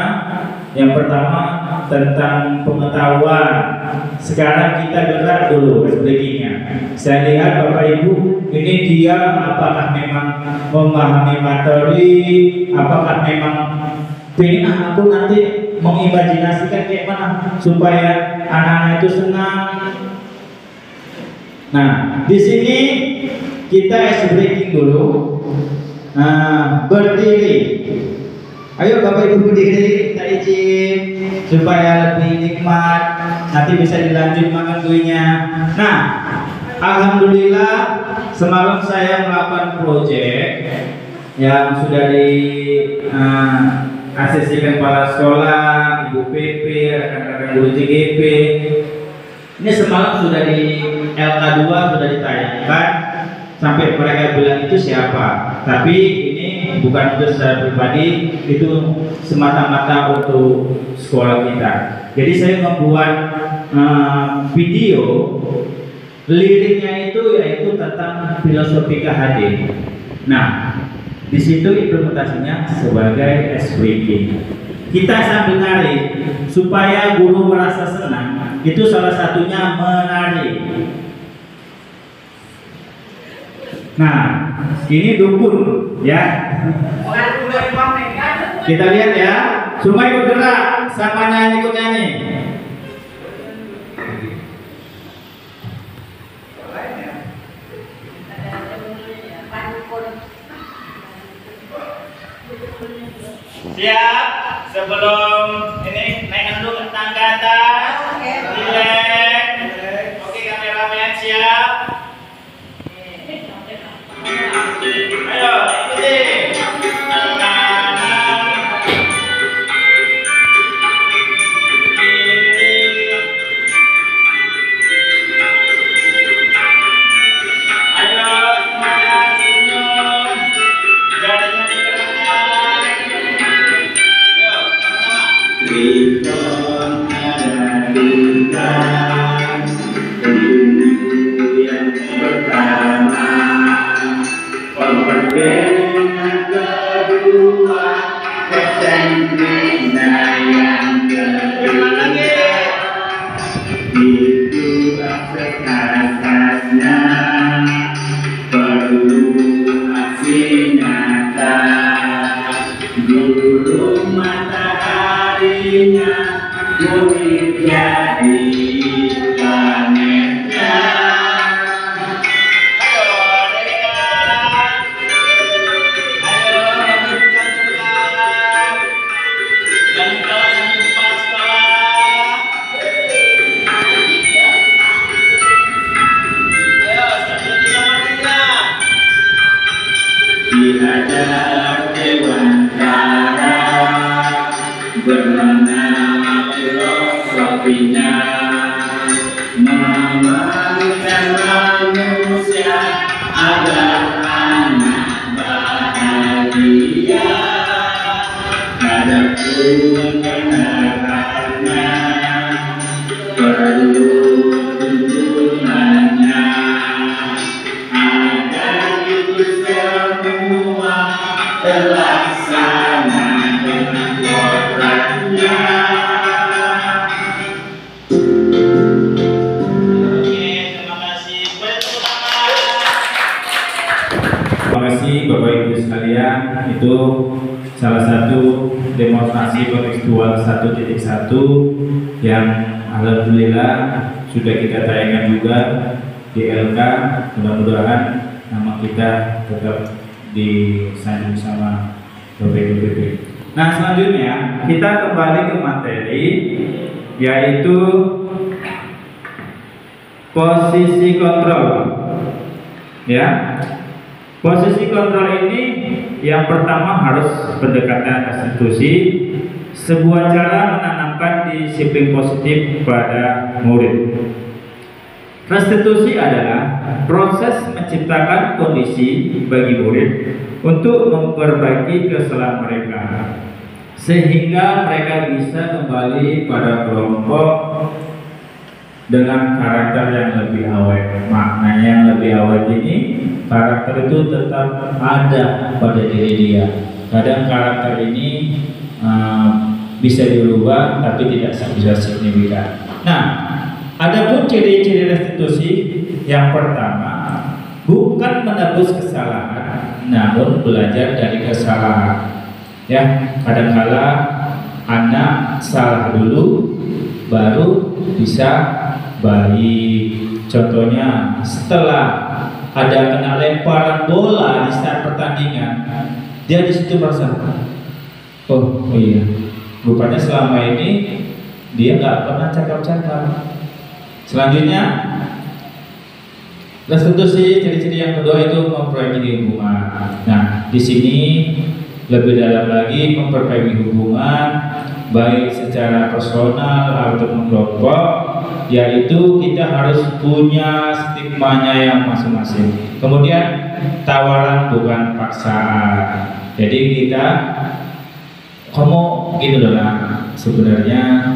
yang pertama tentang pengetahuan. Sekarang kita gerak dulu breakingnya. Saya lihat Bapak Ibu ini diam, apakah memang memahami materi, apakah memang pengen aku nanti mengimajinasikan kayak mana supaya anak-anak itu senang. Nah, di sini kita breaking dulu. Nah, berdiri. Ayo Bapak Ibu berdiri, kita izin supaya lebih nikmat. Nanti bisa dilanjut makan kuenya. Nah, alhamdulillah semalam saya melakukan proyek yang sudah di asesikan kepala sekolah, Ibu PP, rekan-rekan guru CGP. Ini semalam sudah di LK2 sudah ditayangkan. Sampai mereka bilang itu siapa, tapi ini bukan untuk secara pribadi, itu semata-mata untuk sekolah kita. Jadi saya membuat video, liriknya itu yaitu tentang filosofi KHD. Nah, di situ implementasinya sebagai breaking. Kita sambil nari supaya guru merasa senang. Itu salah satunya menari. Nah, ini dukun ya. Kita lihat ya. Semua ikut gerak, sama nyanyi ikut nyanyi. Siap? Sebelum ini naikkan dulu ke tangga atas. Relax. Oke, kameramen siap. Ayo, ikuti. Kanan, kiri. sekalian, itu salah satu demonstrasi kontekstual 1.1 yang alhamdulillah sudah kita tayangkan juga di LK. Mudah-mudahan nama kita tetap disanjung sama BPKB. Nah, selanjutnya kita kembali ke materi, yaitu posisi kontrol. Ya, posisi kontrol ini yang pertama harus pendekatan restitusi, sebuah cara menanamkan disiplin positif pada murid. Restitusi adalah proses menciptakan kondisi bagi murid untuk memperbaiki kesalahan mereka, sehingga mereka bisa kembali pada kelompok dengan karakter yang lebih awet. Maknanya yang lebih awet ini, karakter itu tetap ada pada diri dia. Kadang karakter ini bisa dirubah tapi tidak bisa signifikan. Nah, adapun ciri-ciri restitusi, yang pertama, bukan menebus kesalahan, namun belajar dari kesalahan. Ya, kadang-kala anak salah dulu, baru bisa baik. Contohnya, setelah ada kena lemparan bola di saat pertandingan, dia di situ merasa, oh iya, rupanya selama ini dia nggak pernah cakap-cakap. Selanjutnya, restitusi ciri-ciri yang kedua itu memperbaiki hubungan. Nah, di sini lebih dalam lagi memperbaiki hubungan baik secara personal atau kelompok, yaitu kita harus punya stigmanya yang masing-masing. Kemudian tawaran bukan paksaan. Jadi kita, kamu gini loh lah, sebenarnya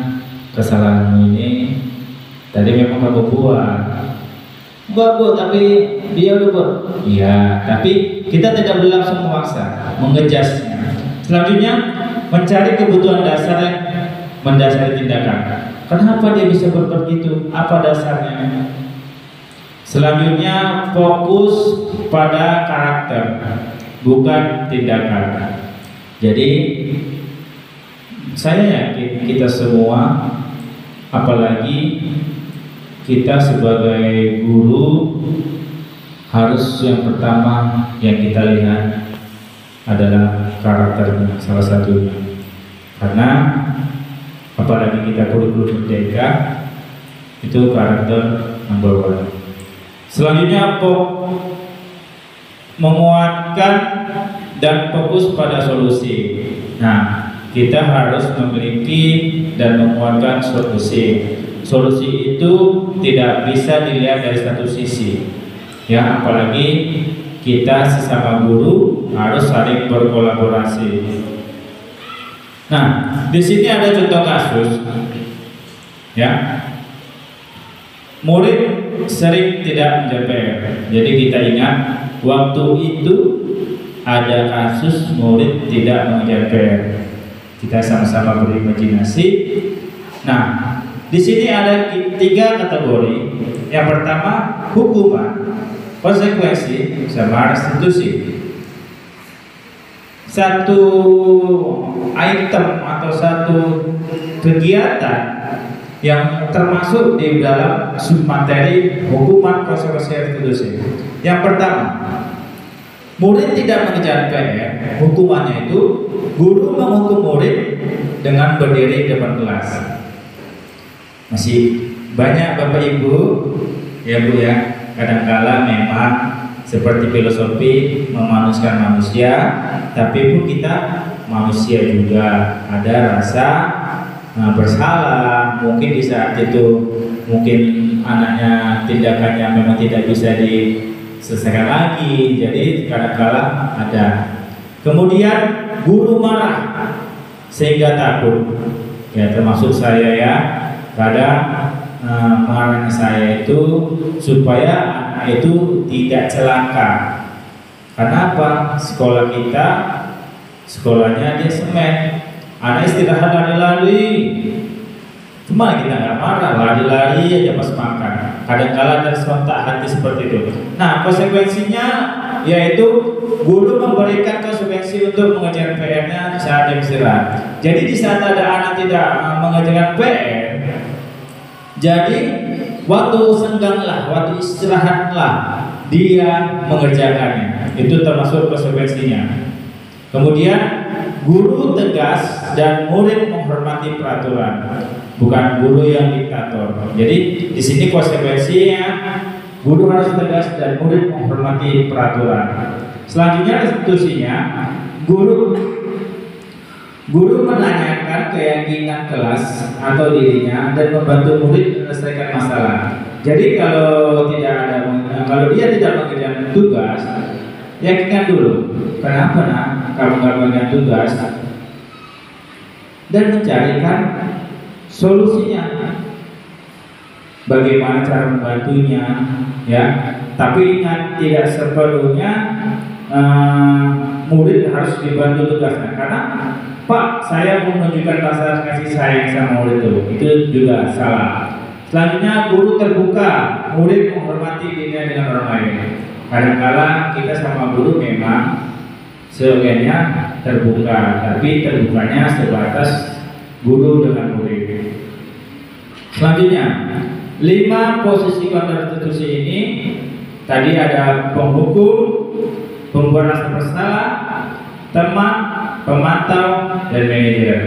kesalahanmu ini tadi memang kamu buat. Enggak bu, tapi dia udah buat. Iya, tapi kita tidak boleh langsung memaksa, mengejasnya. Selanjutnya, mencari kebutuhan dasar yang mendasari tindakan. Kenapa dia bisa berbuat begitu? Apa dasarnya? Selanjutnya, fokus pada karakter, bukan tindakan. Jadi, saya yakin kita semua, apalagi kita sebagai guru, harus yang pertama yang kita lihat adalah karakternya, salah satunya. Karena apalagi kita kurikulum merdeka, itu karakter number one. Selanjutnya, menguatkan dan fokus pada solusi. Nah, kita harus memiliki dan menguatkan solusi. Solusi itu tidak bisa dilihat dari satu sisi, ya, apalagi kita sesama guru harus saling berkolaborasi. Nah, di sini ada contoh kasus, ya, murid sering tidak mengerjakan PR. Jadi kita ingat waktu itu ada kasus murid tidak mengerjakan PR. Kita sama-sama berimajinasi. Nah, di sini ada 3 kategori. Yang pertama, hukuman, konsekuensi, sama restitusi. Satu item atau satu kegiatan yang termasuk di dalam submateri hukuman, konsekuensi, restitusi. Yang pertama, murid tidak mengerjakan PR. Hukumannya itu guru menghukum murid dengan berdiri di depan kelas. Masih banyak Bapak Ibu, ya Bu ya, kadangkala memang seperti filosofi memanusiakan manusia, tapi pun kita manusia juga, ada rasa bersalah. Mungkin di saat itu mungkin anaknya tindakannya memang tidak bisa diselesaikan lagi, jadi kadangkala ada. Kemudian guru marah sehingga takut, ya termasuk saya ya. Kadang marahnya saya itu supaya anak itu tidak celaka. Karena apa? Sekolah kita, sekolahnya dia semen, anak istirahat lari-lari. Cuma kita nggak marah, lari-lari aja pas makan. Kadang-kala ada serentak hati seperti itu. Nah, konsekuensinya yaitu guru memberikan konsekuensi untuk mengerjakan PR-nya saat jam istirahat. Jadi di saat ada anak tidak mengerjakan PR, jadi waktu sengganglah, waktu istirahatlah dia mengerjakannya. Itu termasuk konsekuensinya. Kemudian guru tegas dan murid menghormati peraturan, bukan guru yang diktator. Jadi di sini konsekuensinya guru harus tegas dan murid menghormati peraturan. Selanjutnya institusinya guru menanyakan keyakinan kelas atau dirinya dan membantu murid menyelesaikan masalah. Jadi kalau dia tidak mengerjakan tugas, yakinkan dulu, kenapa nak kamu nggak mengerjakan tugas, dan mencarikan solusinya. Bagaimana cara membantunya, ya. Tapi ingat, tidak sepenuhnya murid harus dibantu tugasnya. Karena Pak, saya mau menunjukkan rasa kasih sayang sama murid itu juga salah. Selanjutnya guru terbuka, murid menghormati dirinya dengan orang lain. Kadang-kala kita sama guru memang sebenarnya terbuka, tapi terbukanya sebatas guru dengan murid. Selanjutnya 5 posisi konstitusi ini tadi ada penghukum, pembuat rasa bersalah, teman, pemantau, dan manajer.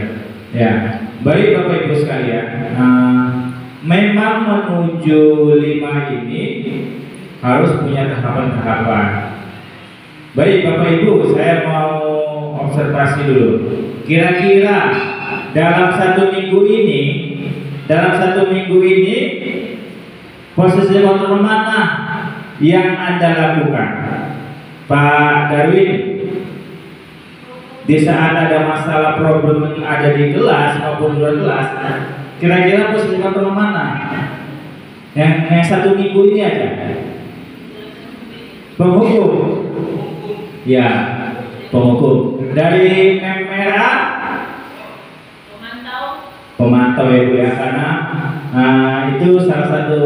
Ya, baik Bapak Ibu sekalian, memang menuju 5 ini harus punya tahapan-tahapan. Baik Bapak Ibu, saya mau observasi dulu. Kira-kira dalam satu minggu ini posisi kontrol mana yang Anda lakukan? Pak Darwin, di saat ada masalah problem yang ada di kelas maupun luar kelas, kira-kira posisi kontrol mana? Yang satu minggu ini aja. Penghukum. Ya, penghukum. Dari merah pemantau ya Bu ya, karena itu salah satu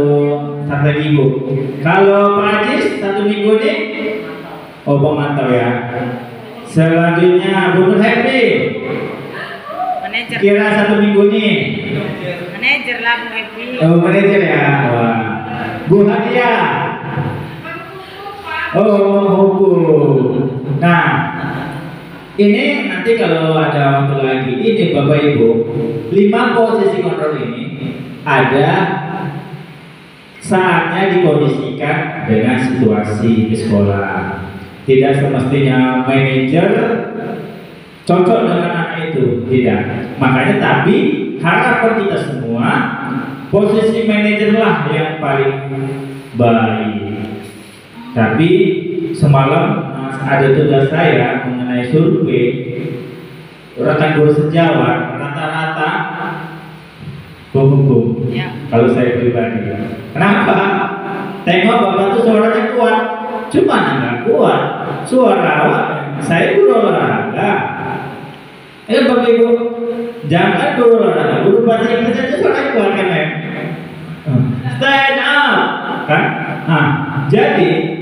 strategi Bu. Kalau Pak Ajis satu minggu ini, oh pemantau ya. Selanjutnya Bu Nur Happy, Manajer. kira satu minggu ini. Manajer lah Bu Happy. Oh manajer ya. Wah. Bu Hadia. Oh hukum. Nah, ini nanti kalau ada waktu lagi, ini Bapak Ibu, 5 posisi kontrol ini ada saatnya dikondisikan dengan situasi di sekolah. Tidak semestinya manajer cocok dengan anak itu, tidak. Makanya tapi harapan kita semua posisi manajerlah yang paling baik. Tapi semalam ada tugas saya mengenai survei rekan guru sejawat rata-rata hukum. Ya. Kalau saya pribadi, kenapa? Tengok Bapak tuh suaranya kuat, cuma nggak kuat suara awak. Saya guru olahraga. Bapak Ibu, jangan guru olahraga, guru bahasa Inggris aja suaranya kuat kan? Stand up, kan? Nah, jadi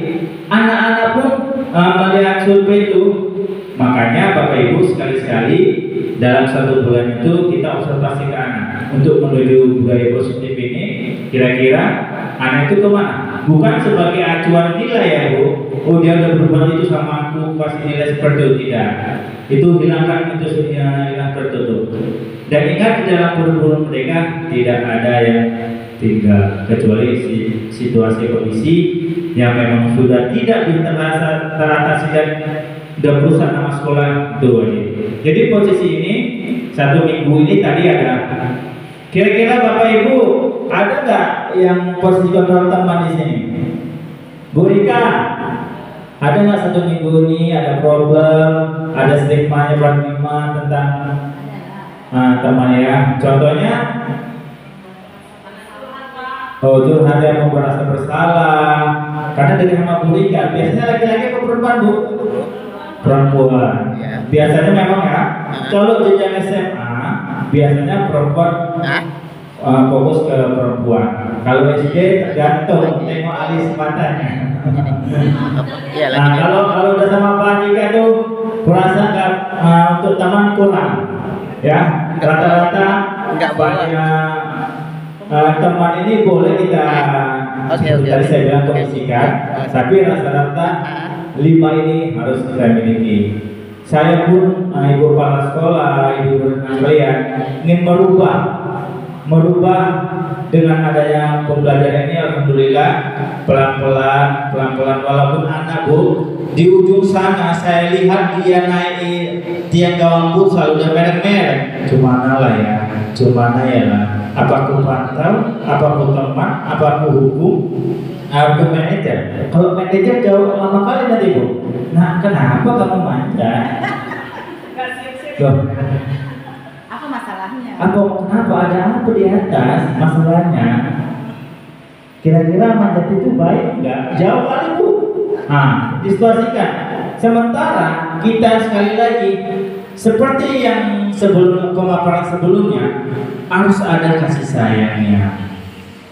anak-anak pun melihat survei itu, makanya Bapak Ibu sekali-sekali dalam 1 bulan itu kita observasi ke anak untuk menuju budaya positif ini. Kira-kira anak itu kemana? Bukan sebagai acuan nilai ya Bu. Oh dia udah berbuat itu sama aku pasti nilai seperti itu, tidak. Itu hilangkan, itu hilang tertutup. Dan ingat di dalam kurikulum mereka tidak ada yang tinggal, kecuali situasi kondisi yang memang sudah tidak teratasi dan sudah berusaha nama sekolah itu wajib. Jadi posisi ini 1 minggu ini tadi ada. Kira-kira Bapak Ibu ada nggak yang posisi kontrol teman di sini? Bu Rika, ada nggak 1 minggu ini ada problem, ada stigma tentang teman ya? Contohnya, oh curhat yang merasa bersalah karena dari nama Bu Rika. Biasanya laki-laki atau perempuan Bu? Perempuan. Biasanya memang ya. Kalau jenjang SMA biasanya perempuan fokus ke perempuan. Kalau SD tergantung, tengok alis matanya. Iya lagi. Nah, kalau udah sama Pak Andika tuh kurasa nggak untuk taman kurang, ya rata-rata Nggak boleh. banyak teman ini boleh kita Oke. tadi saya bilang kondisikan, tapi rata-rata 5 ini harus kita miliki. Saya pun ibu kepala sekolah, ibu guru sekalian ingin merubah dengan adanya pembelajaran ini. Alhamdulillah pelan-pelan walaupun anak Bu di ujung sana saya lihat dia naik tiang gawang pun selalu udah merek-merek. Cumana lah ya lah. Apa aku pantau, apa aku teman, apa aku hukum, aku manajer. Kalau manajer jauh lama kali nanti Bu. Nah kenapa kamu manja? Loh, Apa masalahnya? kenapa ada apa di atas masalahnya? Kira-kira manjat itu baik enggak? Jauh kali Bu. Nah, disituasikan. Sementara kita sekali lagi seperti yang sebelum pemaparan sebelumnya harus ada kasih sayangnya.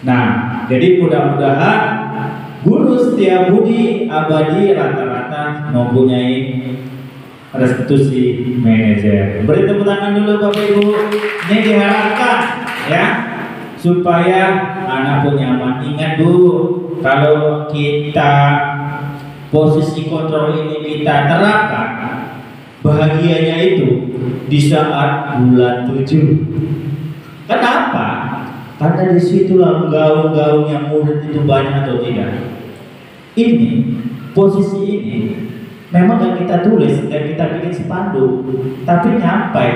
Nah, jadi mudah-mudahan guru Setiabudi Abadi rata-rata mempunyai restitusi manajer. Beri tepuk tangan dulu Bapak Ibu. Ini diharapkan ya supaya anak pun nyaman. Ingat Bu, kalau kita posisi kontrol ini kita terapkan, bahagianya itu di saat bulan 7. Kenapa? Karena disitulah gaung-gaungnya murid itu banyak atau tidak. Ini posisi ini memang gak kita tulis dan kita bikin spanduk, tapi nyampe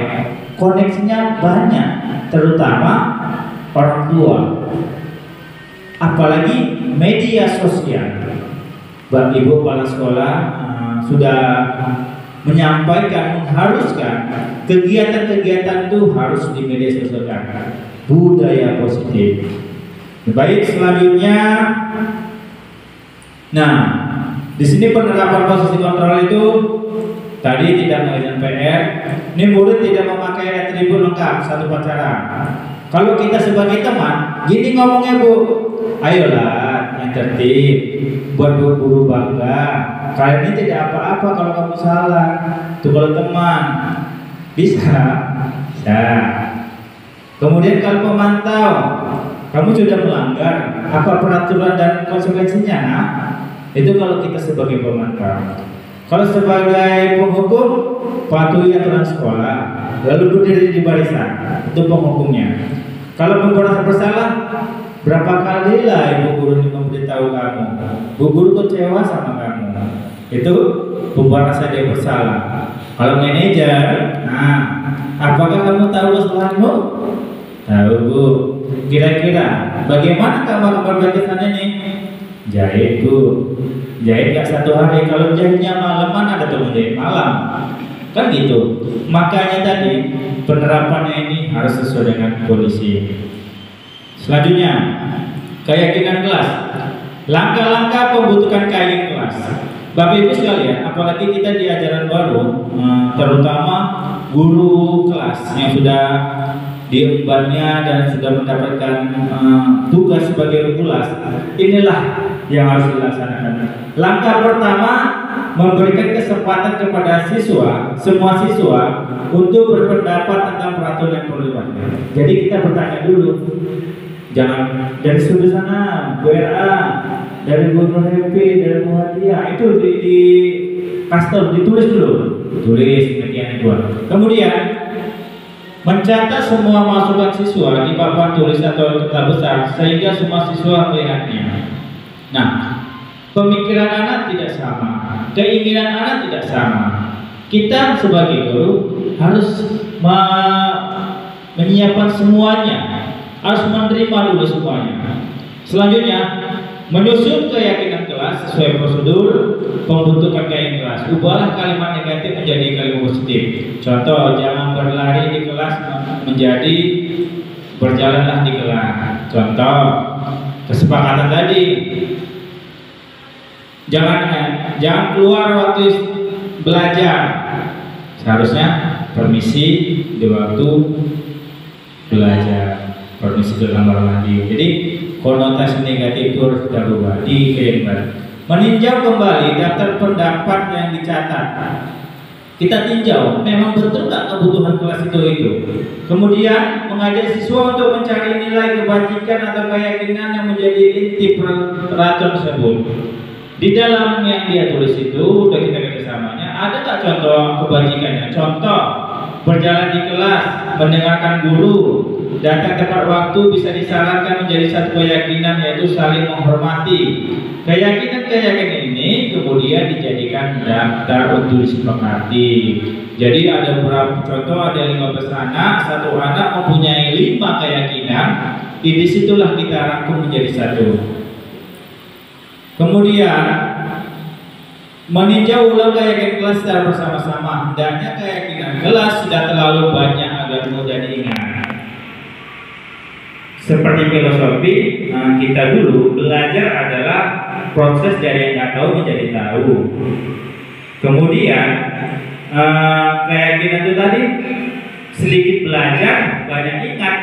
koneksinya banyak, terutama orang tua, apalagi media sosial. Bapak Ibu kepala sekolah sudah menyampaikan, mengharuskan kegiatan-kegiatan itu harus di media sosial, budaya positif. Baik, selanjutnya, nah di sini penerapan posisi kontrol itu tadi tidak mengerjakan PR. Ini murid tidak memakai atribut lengkap satu pacaran. Kalau kita sebagai teman, gini ngomongnya Bu, ayolah yang tertib, buat guru bangga. Kalian ini tidak apa-apa kalau kamu salah. Tuh kalau teman bisa. Kemudian kalau pemantau, kamu sudah melanggar apa peraturan dan konsekuensinya? Nah, itu kalau kita sebagai pemantau. Kalau sebagai penghukum, patuhi aturan sekolah, lalu berdiri di barisan, itu penghukumnya. Kalau pembuat bersalah, berapa kali lah ibu guru ini memberitahu kamu, bu guru kecewa sama kamu, itu pembuat rasa dia bersalah. Kalau manajer, nah, apakah kamu tahu kesalahanmu? Tahu Bu. Kira-kira bagaimana kamu berkesannya nih? Jahit Bu, jahit gak satu hari. Kalau jahitnya malaman ada teman jahit malam, kan gitu. Makanya tadi penerapannya ini harus sesuai dengan kondisi. Selanjutnya, keyakinan kelas. Langkah-langkah pembentukan keyakinan kelas. Bapak Ibu sekalian, apalagi kita di ajaran baru, terutama guru kelas yang sudah diembannya dan sudah mendapatkan tugas sebagai guru kelas, inilah yang harus dilaksanakan. Langkah pertama, memberikan kesempatan kepada siswa, semua siswa, untuk berpendapat tentang peraturan yang perlu dibuat. Jadi kita bertanya dulu, jangan dari sudut sana, BRA, dari Bu Happy, dari Bu Hadiah, itu di custom, ditulis dulu, tulis bagian itu. Kemudian mencatat semua masukan siswa di papan tulis atau kertas besar sehingga semua siswa melihatnya. Nah, pemikiran anak tidak sama, keinginan anak tidak sama. Kita sebagai guru harus menyiapkan semuanya, harus menerima dulu semuanya. Selanjutnya, menyusun keyakinan kelas sesuai prosedur pembentukan keyakinan kelas. Ubahlah kalimat negatif menjadi kalimat positif. Contoh, jangan berlari di kelas menjadi berjalanlah di kelas. Contoh, kesepakatan tadi. Jangan keluar waktu belajar. Seharusnya permisi di waktu belajar. permisi ke kamar mandi. Jadi konotasi negatif itu harus kita rubah di kembali. Meninjau kembali daftar pendapat yang dicatat. Kita tinjau, memang betul nggak kebutuhan kelas itu. Kemudian mengajak siswa untuk mencari nilai kebajikan atau keyakinan yang menjadi inti peraturan tersebut. Di dalam yang dia tulis itu, udah kita kerjasamanya, ada nggak contoh kebajikannya? Contoh, berjalan di kelas, mendengarkan guru, datang tepat waktu bisa disarankan menjadi satu keyakinan, yaitu saling menghormati. Keyakinan ini kemudian dijadikan daftar untuk disepakati. Jadi ada beberapa contoh, ada 15 anak, satu anak mempunyai 5 keyakinan. Di situlah kita rangkum menjadi satu. Kemudian meninjau ulang keyakinan kelas secara bersama-sama. Hendaknya keyakinan kelas sudah terlalu banyak agar mudah diingat. Seperti filosofi, kita dulu belajar adalah proses dari yang nggak tahu menjadi tahu. Kemudian keyakinan itu tadi, sedikit belajar banyak ingat,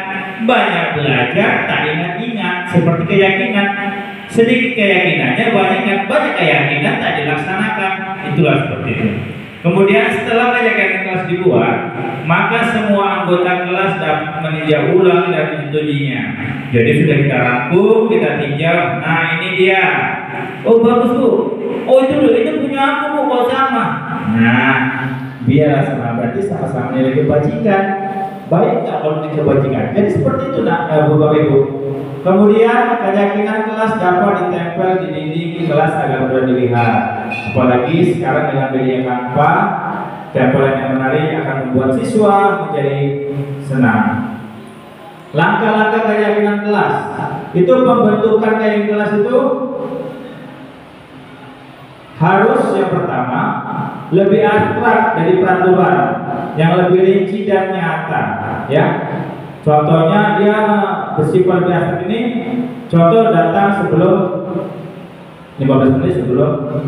banyak belajar tak ingat-ingat. Seperti keyakinan, sedikit keyakinannya banyak ingat, banyak keyakinan tak dilaksanakan. Itulah seperti itu. Kemudian setelah keyakinan kelas dibuat, maka semua anggota kelas dapat meninjau ulang dan menyetujuinya. Jadi sudah kita rangkum, kita tinjau. Nah ini dia. Oh bagus Bu. Oh itu punya aku Bu, kok sama. Nah biarlah sama, berarti sama-sama nilai kebajikan. Baik nggak kalau nilai kebajikan? Jadi seperti itu nak Bapak Ibu. Kemudian keyakinan kelas dapat ditempel di dinding kelas agar mudah dilihat. Apalagi sekarang dengan media Canva, tempelan yang menarik akan membuat siswa menjadi senang. Langkah-langkah keyakinan kelas itu, pembentukan keyakinan kelas itu harus yang pertama lebih abstrak dari peraturan, yang lebih rinci dan nyata, ya. Contohnya dia bersifat biasa ini. Contoh datang sebelum 15 menit sebelum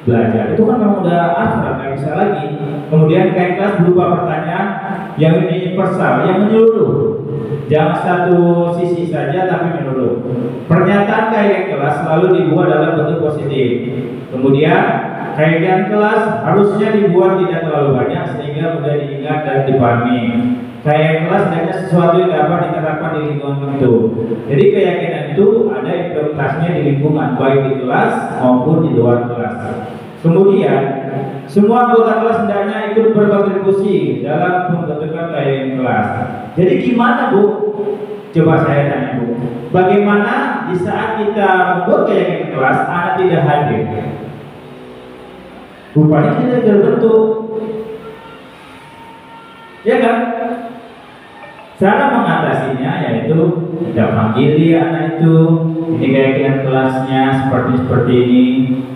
belajar. Itu kan memang udah abstrak, nggak bisa lagi. Kemudian kayak kelas berupa pertanyaan yang universal, yang menyeluruh. Jangan satu sisi saja tapi menyeluruh. Pernyataan kayak kelas selalu dibuat dalam bentuk positif. Kemudian kajian kelas harusnya dibuat tidak terlalu banyak sehingga mudah diingat dan dipahami. Kayak kelas adalah sesuatu yang dapat diterapkan di lingkungan itu. Jadi keyakinan itu ada implementasinya di lingkungan, baik di kelas maupun di luar kelas. Kemudian semua anggota kelas hendaknya ikut berkontribusi dalam pembentukan keyakinan kelas. Jadi gimana Bu? Coba saya tanya Bu, bagaimana di saat kita membuat keyakinan kelas anak tidak hadir? Rupanya kita terbentuk, ya kan? Cara mengatasinya yaitu kita panggil dia anak itu, ini keyakinan kelasnya seperti ini.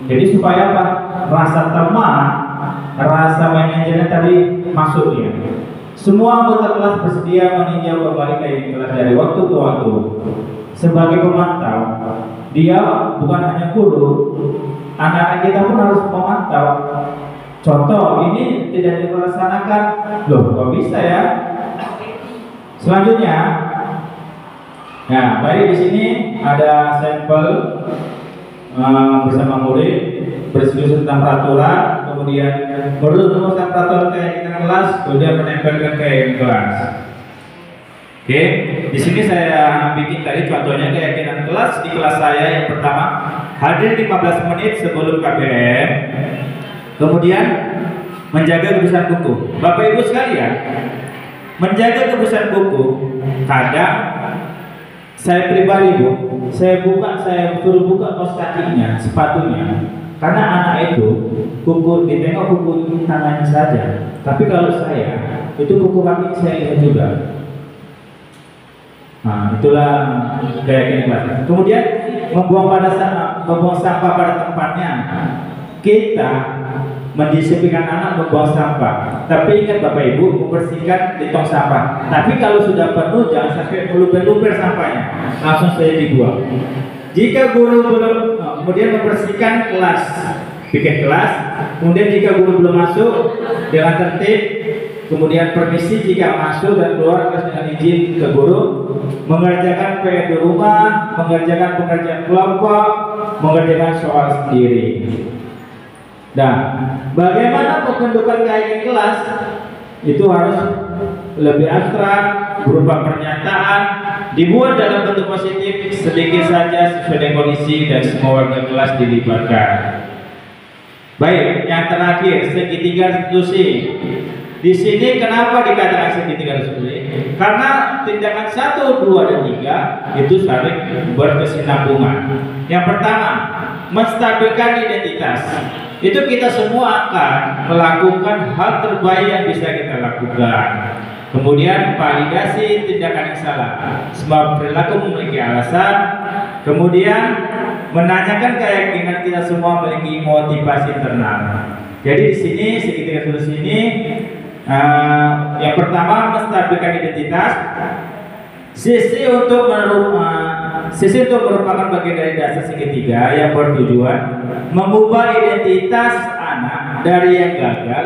Jadi supaya apa? Rasa teman, rasa manajernya tadi masuk ya. Semua anggota kelas bersedia meninjau kembali keyakinan kelas dari waktu ke waktu. Sebagai pemantau, dia bukan hanya guru, anak-anak kita pun harus memantau. Contoh ini tidak dilaksanakan, loh kok bisa ya? Selanjutnya, nah baik di sini ada sampel bersama murid berdiskusi tentang peraturan, kemudian merumuskan peraturan keyakinan kelas, kemudian menempelkan keyakinan kelas. Oke, di sini saya bikin tadi contohnya keyakinan kelas di kelas saya yang pertama hadir 15 menit sebelum KBM, kemudian menjaga kebersihan buku. Bapak Ibu sekalian, menjaga kebersihan buku, kadang saya pribadi Bu, saya suruh buka kaos kakinya, sepatunya, karena anak itu kuku ditengok kuku tangannya saja, tapi kalau saya itu kuku kaki saya lihat juga. Nah, itulah keyakinan kelas. Kemudian membuang sampah pada tempatnya. Kita mendisiplinkan anak membuang sampah. Tapi ingat Bapak Ibu, membersihkan di tong sampah. Tapi kalau sudah penuh jangan sampai meluber-luber sampahnya, langsung saja dibuang. Jika guru belum, kemudian membersihkan kelas, bikin kelas. Kemudian jika guru belum masuk, dengan tertib kemudian permisi jika masuk dan keluar atas dengan izin ke guru, mengerjakan PR di rumah, mengerjakan pekerjaan kelompok, mengerjakan soal sendiri. Nah, bagaimana pembentukan KIK kelas? Itu harus lebih abstrak, berupa pernyataan, dibuat dalam bentuk positif, sedikit saja sesuai dengan kondisi dan semua warga kelas dilibatkan. Baik, yang terakhir, segitiga restitusi. Di sini kenapa dikatakan segitiga restitusi? Karena tindakan 1, 2, dan 3 itu saling berkesinambungan. Yang pertama, menstabilkan identitas. Itu kita semua akan melakukan hal terbaik yang bisa kita lakukan. Kemudian validasi tindakan yang salah. Semua perilaku memiliki alasan. Kemudian menanyakan keyakinan kita semua memiliki motivasi internal. Jadi di sini segitiga restitusi ini yang pertama menstabilkan identitas. Sisi untuk merupakan bagian dari dasar segitiga yang bertujuan mengubah identitas anak dari yang gagal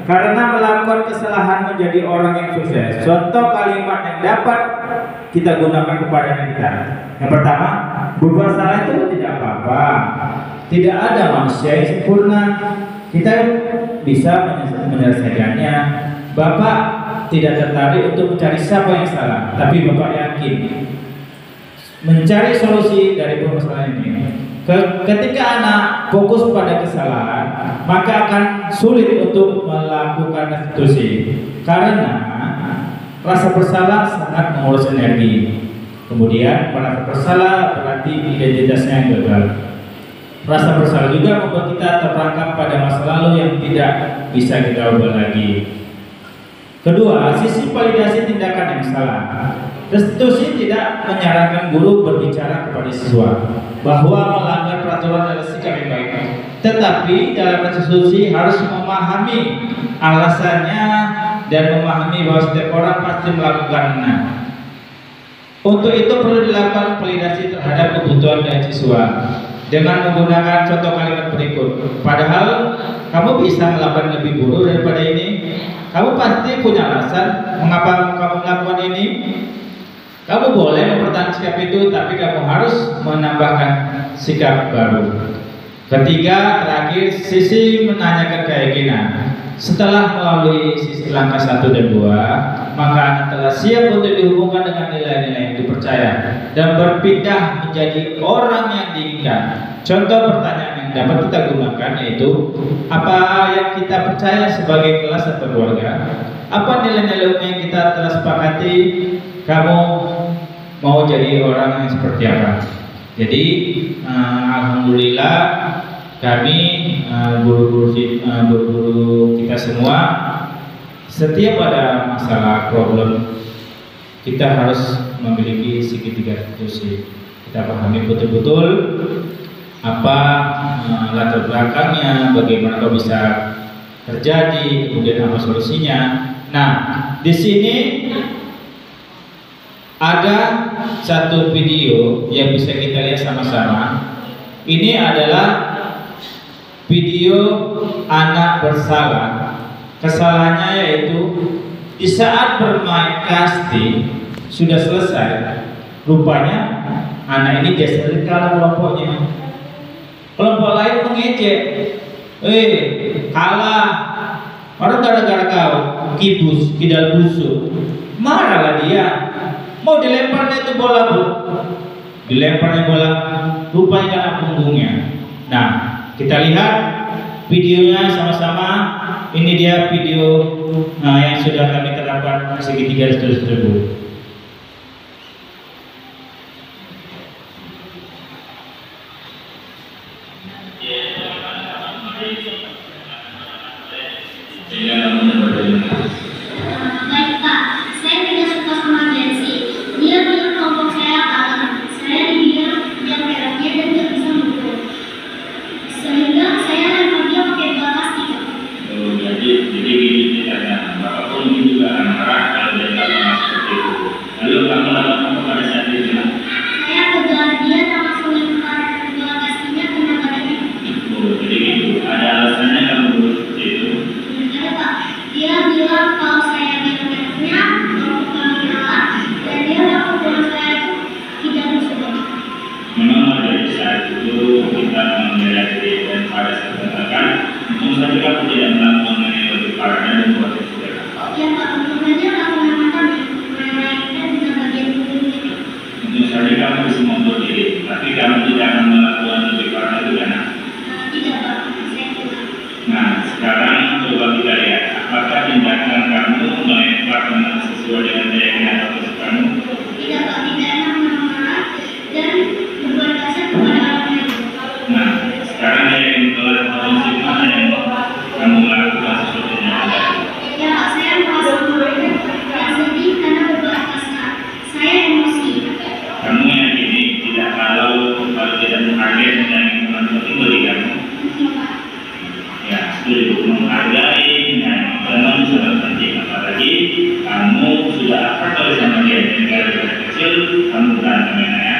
karena melakukan kesalahan menjadi orang yang sukses. Contoh kalimat yang dapat kita gunakan kepada kita. Yang pertama, berbuat salah itu tidak apa-apa. Tidak ada manusia yang sempurna. Kita bisa menyelesaikannya. Bapak tidak tertarik untuk mencari siapa yang salah, tapi Bapak yakin mencari solusi dari permasalahan ini. Ketika anak fokus pada kesalahan, maka akan sulit untuk melakukan restitusi karena rasa bersalah sangat menguras energi. Kemudian merasa bersalah berarti identitasnya yang gagal. Rasa bersalah juga membuat kita terperangkap pada masa lalu yang tidak bisa kita ubah lagi. Kedua, sisi validasi tindakan yang salah. Restitusi tidak menyarankan guru berbicara kepada siswa bahwa melanggar peraturan adalah sikap yang baik. Tetapi dalam restitusi harus memahami alasannya dan memahami bahwa setiap orang pasti melakukannya. Untuk itu perlu dilakukan validasi terhadap kebutuhan dari siswa dengan menggunakan contoh kalimat berikut. Padahal kamu bisa melakukan lebih buruk daripada ini. Kamu pasti punya alasan mengapa kamu melakukan ini. Kamu boleh mempertahankan sikap itu, tapi kamu harus menambahkan sikap baru. Ketiga, terakhir, sisi menanyakan keyakinan. Setelah melalui sisi langkah 1 dan 2, maka anak telah siap untuk dihubungkan dengan nilai-nilai yang dipercaya dan berpindah menjadi orang yang diinginkan. Contoh pertanyaan yang dapat kita gunakan yaitu, apa yang kita percaya sebagai kelas atau keluarga? Apa nilai-nilai umum yang kita telah sepakati? Kamu mau jadi orang yang seperti apa? Jadi alhamdulillah kami guru-guru kita semua setiap ada masalah problem kita harus memiliki segitiga restitusi. Kita pahami betul-betul apa latar belakangnya, bagaimana kok bisa terjadi, kemudian apa solusinya. Nah, di sini ada satu video yang bisa kita lihat sama-sama. Ini adalah video anak bersalah. Kesalahannya yaitu di saat bermain kasti sudah selesai, rupanya anak ini geser kalah kelompoknya. Kelompok lain mengejek, kalah. Orang gara-gara kau kibus, kidal busuk, marahlah dia. Mau dilemparnya itu bola, bu, dilemparnya bola, rupanya kena punggungnya. Nah, kita lihat videonya sama-sama. Ini dia video yang sudah kami terapkan segitiga restitusi tersebut. Baik Pak, saya tidak suka sama Jensi. Dia bilang kelompok saya kalah. Saya dibilang dia peraknya dan tidak bisa mukul. Sehingga saya lempar dia pakai bola plastik. Oh, jadi gini ceritanya. Bapak pun juga marah kalau dia melakukan seperti itu. Lalu kamu lakukan apa pada saat itu? Saya kejar dia langsung lempar bola plastiknya ke badannya. Oh, jadi gitu. Ada alasannya kamu seperti itu? Ada Pak, dia bilang kalau bela diri dan pada saat mengatakan untung saja kamu tidak melakukan yang lebih parah dan buat yang sudah kapal. Ya Pak, untung saja aku menamakan mereka dengan bagian tubuh ini. Untung saja kamu bisa membunuh diri, tapi kamu tidak akan melakukan lebih parah itu kan? Tidak Pak, saya tidak. Nah, sekarang coba kita lihat apakah tindakan kamu melempar teman sesuai dengan keyakinan atau kesukaanmu? Tidak Pak, tidak enak marah-marah dan berbuat kasar kepada orang lain. Nah, sekarang saya ingin keluar kondisi mana yang kamu lakukan sesuatu yang ada. Ya Pak, saya merasa kemarin yang sedih karena berbuat kasar. Saya emosi. Kamu yang ini tidak kalau tidak menghargai dan teman-teman itu bagi kamu. Ya, setuju. Menghargai dan teman sangat penting. Apalagi kamu sudah akrab kali sama dia dan gara-gara kecil kamu berantem ya.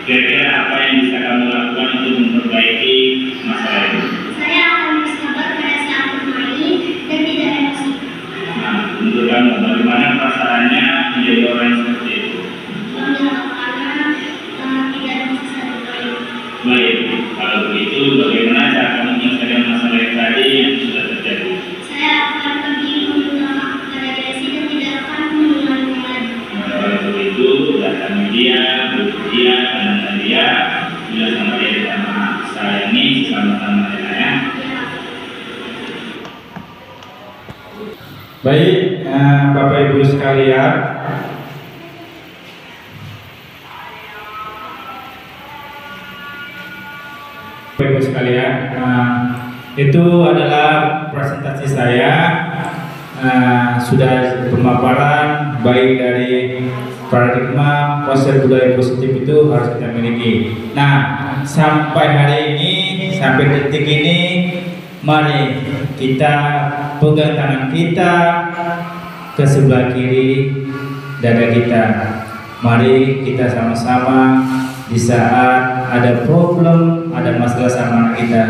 Kira-kira apa yang bisa kamu lakukan untuk memperbaiki masalah itu? Saya akan bersabar pada saat bermain dan tidak emosi. Nah, untuk kamu, bagaimana perasaannya menjadi orang yang seperti itu? Karena tidak ada sisa bermain. Baik, kalau begitu bagaimana cara kamu menyelesaikan masalah yang tadi yang sudah terjadi? Saya akan pergi meminta maaf kepada Desi dan tidak akan mengulangi lagi. Nah, kalau begitu, datangi dia, bujuk dia, tenangkan dia, bilang sama dia minta maaf. Saya ini sama-sama ya. Baik, Bapak Ibu sekalian, itu adalah presentasi saya. Sudah pemaparan baik dari paradigma konsep budaya positif itu harus kita miliki. Nah, sampai hari ini, sampai detik ini, mari kita pegang tangan kita ke sebelah kiri dada kita. Mari kita sama-sama di saat ada problem, ada masalah sama anak kita,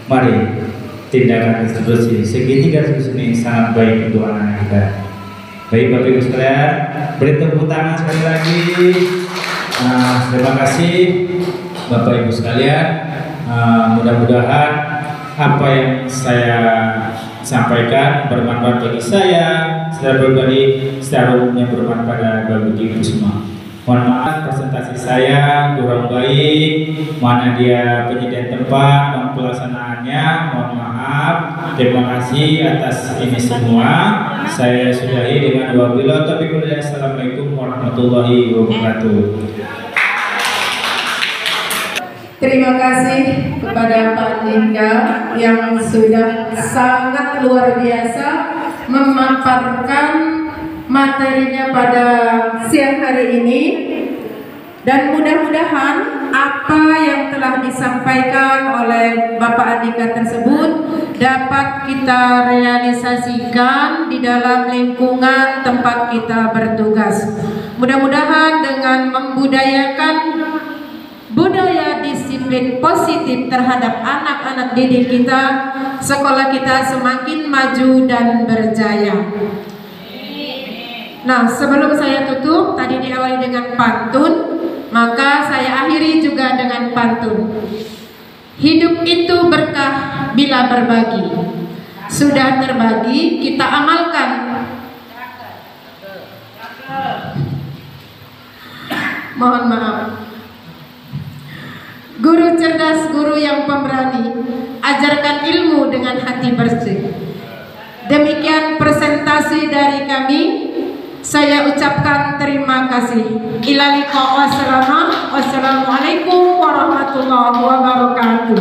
mari tindakan institusi segitiga ini sangat baik untuk anak kita. Baik Bapak Ibu sekalian, beri tepuk tangan sekali lagi. Terima kasih Bapak Ibu sekalian. Mudah-mudahan apa yang saya sampaikan bermanfaat bagi saya secara pribadi, secara umumnya bermanfaat bagi Ibu semua. Mohon maaf presentasi saya kurang baik, mana dia penyediaan tempat dan pelaksanaannya, mohon maaf. Terima kasih atas ini semua. Saya sudahi dengan wabillahi taufiq wal hidayah. Assalamualaikum warahmatullahi wabarakatuh. Terima kasih kepada Pak Andika yang sudah sangat luar biasa memaparkan materinya pada siang hari ini, dan mudah-mudahan apa yang telah disampaikan oleh Bapak Andika tersebut dapat kita realisasikan di dalam lingkungan tempat kita bertugas. Mudah-mudahan dengan membudayakan budaya disiplin positif terhadap anak-anak didik kita, sekolah kita semakin maju dan berjaya. Nah, sebelum saya tutup, tadi diawali dengan pantun, maka saya akhiri juga dengan pantun. Hidup itu berkah bila berbagi. Sudah terbagi, kita amalkan. Mohon maaf. Guru cerdas, guru yang pemberani, ajarkan ilmu dengan hati bersih. Demikian presentasi dari kami. Saya ucapkan terima kasih. Ila liqa, wassalamualaikum warahmatullahi wabarakatuh.